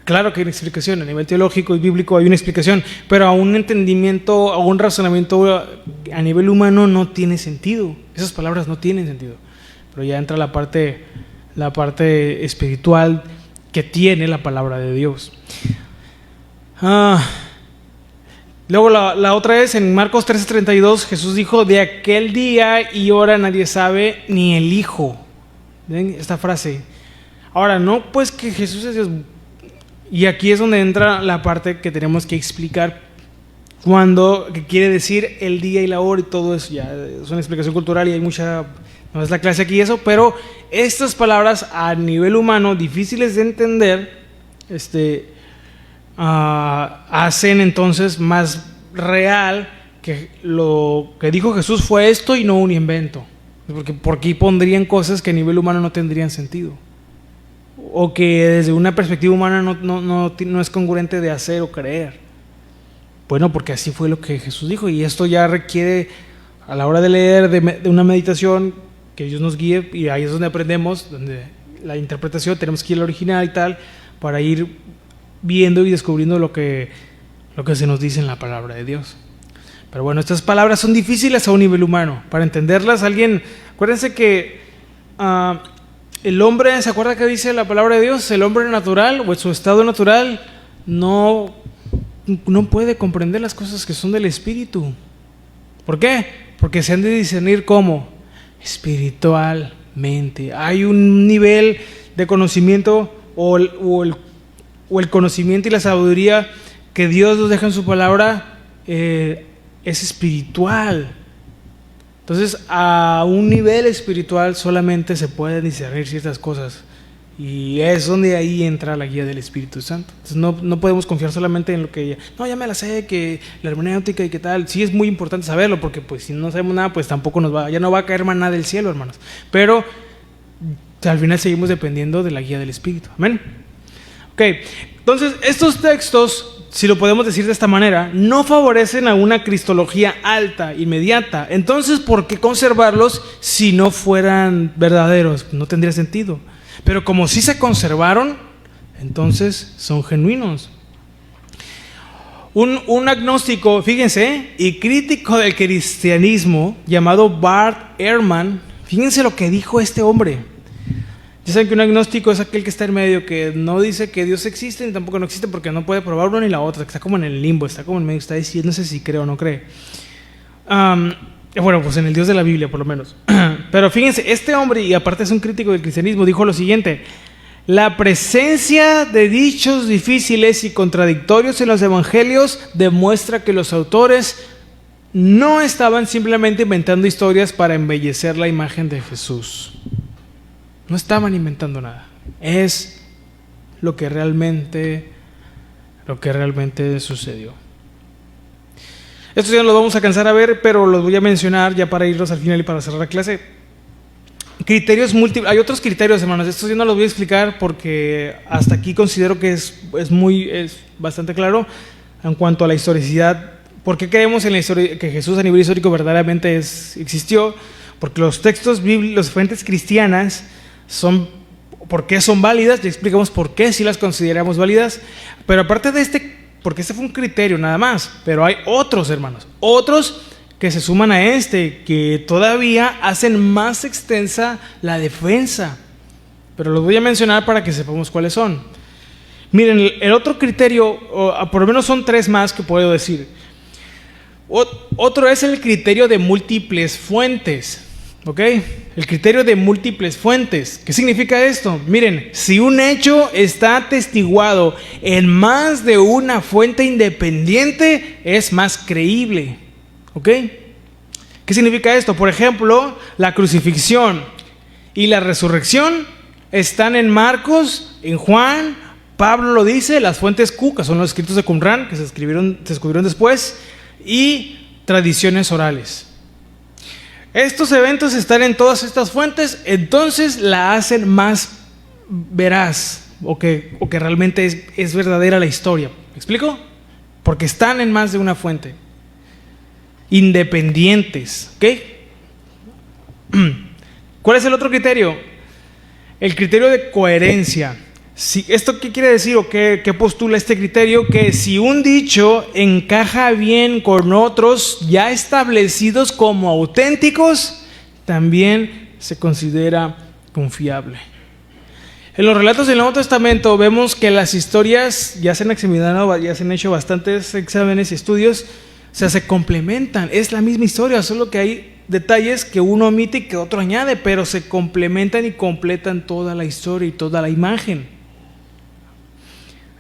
Claro que hay una explicación, a nivel teológico y bíblico hay una explicación, pero a un entendimiento, a un razonamiento a nivel humano no tiene sentido. Esas palabras no tienen sentido. Pero ya entra la parte espiritual que tiene la palabra de Dios. Luego la otra es en Marcos 13:32, Jesús dijo, de aquel día y hora nadie sabe, ni el Hijo. ¿Ven esta frase? Ahora, no pues que Jesús es Dios. Y aquí es donde entra la parte que tenemos que explicar que quiere decir el día y la hora y todo eso. Ya es una explicación cultural y hay no es la clase aquí eso, pero estas palabras a nivel humano difíciles de entender, hacen entonces más real que lo que dijo Jesús fue esto y no un invento, porque pondrían cosas que a nivel humano no tendrían sentido, o que desde una perspectiva humana no es congruente de hacer o creer. Bueno, porque así fue lo que Jesús dijo, y esto ya requiere a la hora de leer de una meditación que Dios nos guíe, y ahí es donde aprendemos, donde la interpretación tenemos que ir al original y tal, para ir viendo y descubriendo lo que se nos dice en la palabra de Dios. Pero bueno, estas palabras son difíciles a un nivel humano. Para entenderlas, acuérdense que el hombre, ¿se acuerda que dice la palabra de Dios? El hombre natural, o en su estado natural, no puede comprender las cosas que son del Espíritu. ¿Por qué? Porque se han de discernir ¿cómo? Espiritualmente. Hay un nivel de conocimiento o el conocimiento y la sabiduría que Dios nos deja en su palabra es espiritual. Entonces, a un nivel espiritual solamente se pueden discernir ciertas cosas. Y es donde ahí entra la guía del Espíritu Santo. Entonces no podemos confiar solamente en lo que ya me la sé, que la hermenéutica y qué tal. Sí es muy importante saberlo, porque pues si no sabemos nada, pues tampoco ya no va a caer maná del cielo, hermanos. Pero al final seguimos dependiendo de la guía del Espíritu. Amén. Ok, entonces estos textos, si lo podemos decir de esta manera, no favorecen a una cristología alta, inmediata. Entonces, ¿por qué conservarlos si no fueran verdaderos? No tendría sentido. Pero como sí se conservaron, entonces son genuinos. Un agnóstico, fíjense, y crítico del cristianismo, llamado Bart Ehrman, fíjense lo que dijo este hombre. Ya saben que un agnóstico es aquel que está en medio, que no dice que Dios existe ni tampoco no existe, porque no puede probar uno ni la otra, que está como en el limbo, está como en medio, está diciendo, no sé si cree o no cree. Bueno, pues en el Dios de la Biblia, por lo menos. Pero fíjense, este hombre, y aparte es un crítico del cristianismo, dijo lo siguiente: la presencia de dichos difíciles y contradictorios en los evangelios demuestra que los autores no estaban simplemente inventando historias para embellecer la imagen de Jesús. No estaban inventando nada. Es lo que realmente sucedió. Esto ya no lo vamos a alcanzar a ver, pero los voy a mencionar ya para irnos al final y para cerrar la clase. Criterios múltiples. Hay otros criterios, hermanos. Estos yo no los voy a explicar porque hasta aquí considero que es bastante claro en cuanto a la historicidad. ¿Por qué creemos en la historia que Jesús a nivel histórico verdaderamente existió? Porque los textos bíblicos, las fuentes cristianas, ¿por qué son válidas? Ya explicamos por qué sí las consideramos válidas. Pero aparte de porque este fue un criterio nada más, pero hay otros, hermanos, otros que se suman a que todavía hacen más extensa la defensa. Pero los voy a mencionar para que sepamos cuáles son. Miren, el otro criterio, por lo menos son tres más que puedo decir. Otro es el criterio de múltiples fuentes. ¿Ok? El criterio de múltiples fuentes. ¿Qué significa esto? Miren, si un hecho está atestiguado en más de una fuente independiente, es más creíble. ¿Ok? ¿Qué significa esto? Por ejemplo, la crucifixión y la resurrección están en Marcos, en Juan, Pablo lo dice, las fuentes Q, que son los escritos de Qumran, que se descubrieron después, y tradiciones orales. Estos eventos están en todas estas fuentes, entonces la hacen más veraz o que realmente es verdadera la historia. ¿Me explico? Porque están en más de una fuente. Independientes. ¿Ok? ¿Cuál es el otro criterio? El criterio de coherencia. ¿Esto qué quiere decir o qué postula este criterio? Que si un dicho encaja bien con otros ya establecidos como auténticos, también se considera confiable. En los relatos del Nuevo Testamento vemos que las historias ya se han examinado, ya se han hecho bastantes exámenes y estudios, o sea, se complementan, es la misma historia, solo que hay detalles que uno omite y que otro añade, pero se complementan y completan toda la historia y toda la imagen.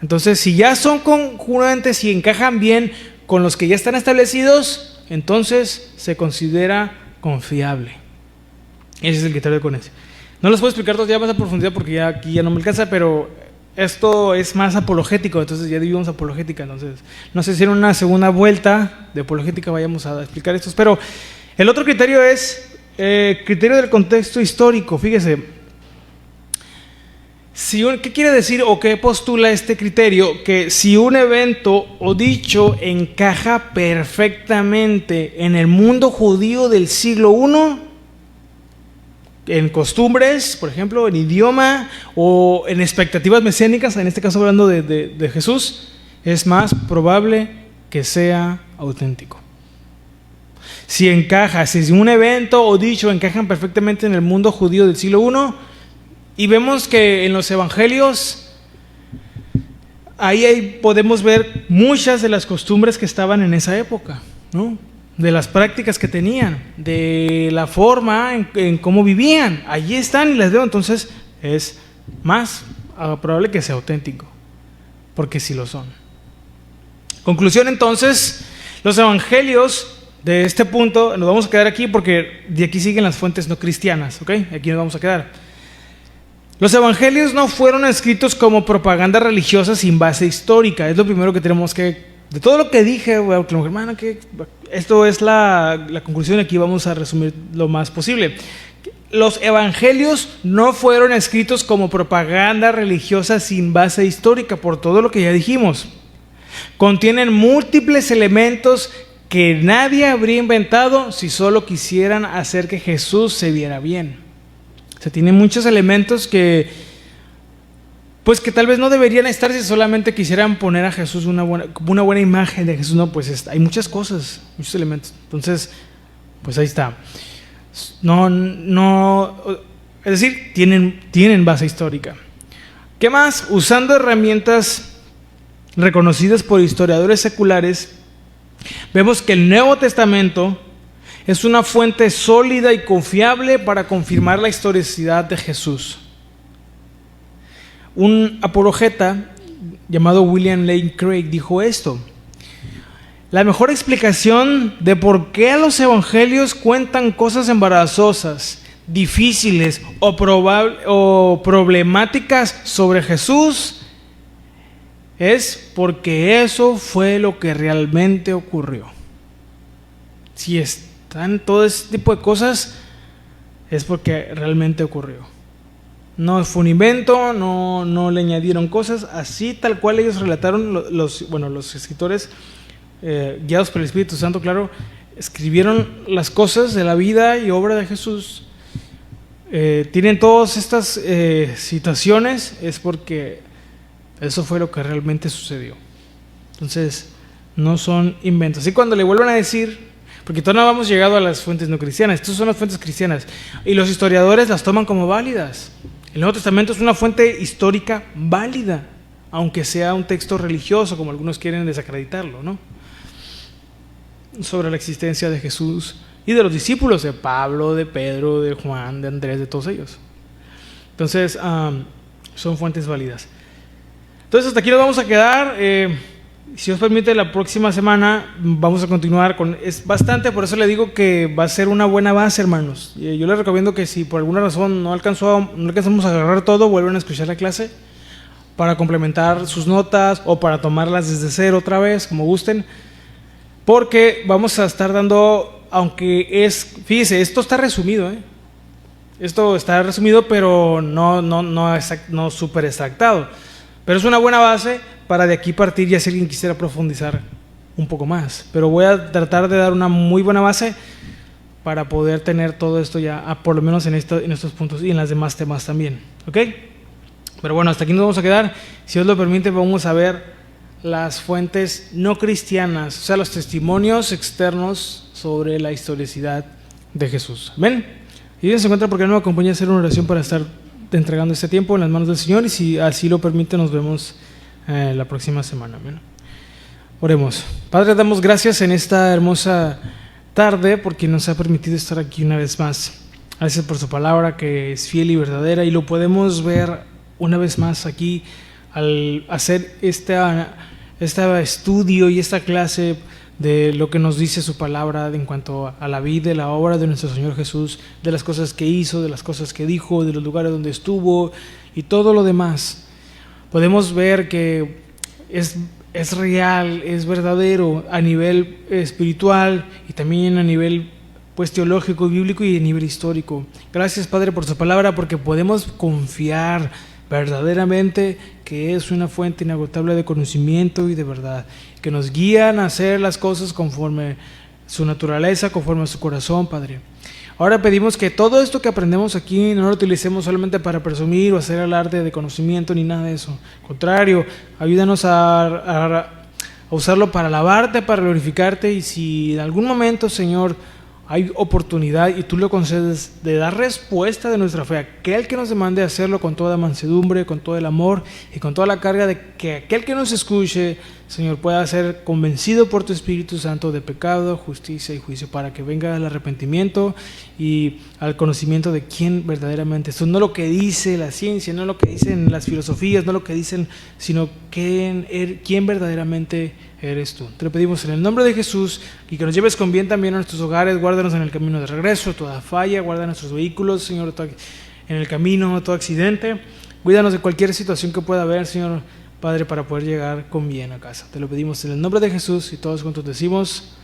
Entonces, si ya son congruentes y encajan bien con los que ya están establecidos, entonces se considera confiable. Ese es el criterio de coherencia. No los puedo explicar todos ya más a profundidad porque aquí ya no me alcanza, pero esto es más apologético, entonces ya dividimos apologética. Entonces, no sé si en una segunda vuelta de apologética vayamos a explicar estos, pero el otro criterio es criterio del contexto histórico. Fíjese. ¿Qué quiere decir o qué postula este criterio? Que si un evento o dicho encaja perfectamente en el mundo judío del siglo I, en costumbres, por ejemplo, en idioma o en expectativas mesiánicas, en este caso hablando de Jesús, es más probable que sea auténtico. Si un evento o dicho encajan perfectamente en el mundo judío del siglo I, y vemos que en los evangelios, ahí podemos ver muchas de las costumbres que estaban en esa época, ¿no? de las prácticas que tenían, de la forma en cómo vivían. Allí están y las veo, entonces es más probable que sea auténtico, porque sí lo son. Conclusión entonces, los evangelios de este punto, nos vamos a quedar aquí porque de aquí siguen las fuentes no cristianas, ¿ok? Aquí nos vamos a quedar. Los evangelios no fueron escritos como propaganda religiosa sin base histórica, es lo primero que tenemos que, de todo lo que dije, hermano, que esto es la conclusión, aquí vamos a resumir lo más posible. Los evangelios no fueron escritos como propaganda religiosa sin base histórica, por todo lo que ya dijimos. Contienen múltiples elementos que nadie habría inventado si solo quisieran hacer que Jesús se viera bien. O sea, tiene muchos elementos que tal vez no deberían estar si solamente quisieran poner a Jesús una buena imagen de Jesús. No, pues hay muchas cosas, muchos elementos. Entonces, pues ahí está. Es decir, tienen base histórica. ¿Qué más? Usando herramientas reconocidas por historiadores seculares, vemos que el Nuevo Testamento es una fuente sólida y confiable para confirmar la historicidad de Jesús. Un apologeta llamado William Lane Craig dijo esto: la mejor explicación de por qué los evangelios cuentan cosas embarazosas, difíciles o problemáticas sobre Jesús es porque eso fue lo que realmente ocurrió. Si están todo ese tipo de cosas, es porque realmente ocurrió. No fue un invento, no le añadieron cosas, así tal cual ellos relataron, los escritores guiados por el Espíritu Santo, claro, escribieron las cosas de la vida y obra de Jesús. Tienen todas estas citaciones, es porque eso fue lo que realmente sucedió. Entonces, no son inventos. Y cuando le vuelvan a decir, porque todavía no hemos llegado a las fuentes no cristianas, estas son las fuentes cristianas, y los historiadores las toman como válidas. El Nuevo Testamento es una fuente histórica válida, aunque sea un texto religioso, como algunos quieren desacreditarlo, ¿no? Sobre la existencia de Jesús y de los discípulos, de Pablo, de Pedro, de Juan, de Andrés, de todos ellos. Entonces, son fuentes válidas. Entonces, hasta aquí nos vamos a quedar. Si os permite, la próxima semana vamos a continuar con... Es bastante, por eso le digo que va a ser una buena base, hermanos. Yo les recomiendo que si por alguna razón no alcanzamos a agarrar todo, vuelvan a escuchar la clase para complementar sus notas o para tomarlas desde cero otra vez, como gusten. Porque vamos a estar dando, fíjese, esto está resumido, Esto está resumido, pero no súper extractado. Pero es una buena base para de aquí partir, ya si alguien quisiera profundizar un poco más. Pero voy a tratar de dar una muy buena base para poder tener todo esto ya, por lo menos en estos puntos y en los demás temas también. ¿Ok? Pero bueno, hasta aquí nos vamos a quedar. Si Dios lo permite, vamos a ver las fuentes no cristianas, o sea, los testimonios externos sobre la historicidad de Jesús. ¿Amén? Y Dios se encuentra porque no me acompaña a hacer una oración para estar entregando este tiempo en las manos del Señor, y si así lo permite, nos vemos la próxima semana. Amén. Oremos. Padre, damos gracias en esta hermosa tarde porque nos ha permitido estar aquí una vez más. Gracias por su palabra que es fiel y verdadera, y lo podemos ver una vez más aquí al hacer este estudio y esta clase de lo que nos dice su palabra en cuanto a la vida y la obra de nuestro Señor Jesús, de las cosas que hizo, de las cosas que dijo, de los lugares donde estuvo y todo lo demás. Podemos ver que es real, es verdadero a nivel espiritual y también a nivel teológico, bíblico y a nivel histórico. Gracias, Padre, por su palabra, porque podemos confiar verdaderamente que es una fuente inagotable de conocimiento y de verdad, que nos guían a hacer las cosas conforme su naturaleza, conforme a su corazón, Padre. Ahora pedimos que todo esto que aprendemos aquí no lo utilicemos solamente para presumir o hacer alarde de conocimiento ni nada de eso. Al contrario, ayúdanos a usarlo para alabarte, para glorificarte, y si en algún momento, Señor, hay oportunidad y tú lo concedes de dar respuesta de nuestra fe a aquel que nos demande hacerlo con toda mansedumbre, con todo el amor y con toda la carga de que aquel que nos escuche Señor, pueda ser convencido por tu Espíritu Santo de pecado, justicia y juicio, para que venga el arrepentimiento y al conocimiento de quién verdaderamente es. No lo que dice la ciencia, no lo que dicen las filosofías, no lo que dicen, sino quién verdaderamente eres tú. Te lo pedimos en el nombre de Jesús, y que nos lleves con bien también a nuestros hogares. Guárdanos en el camino de regreso, toda falla, guarda nuestros vehículos, Señor, en el camino, todo accidente. Cuídanos de cualquier situación que pueda haber, Señor Padre, para poder llegar con bien a casa. Te lo pedimos en el nombre de Jesús, y todos juntos decimos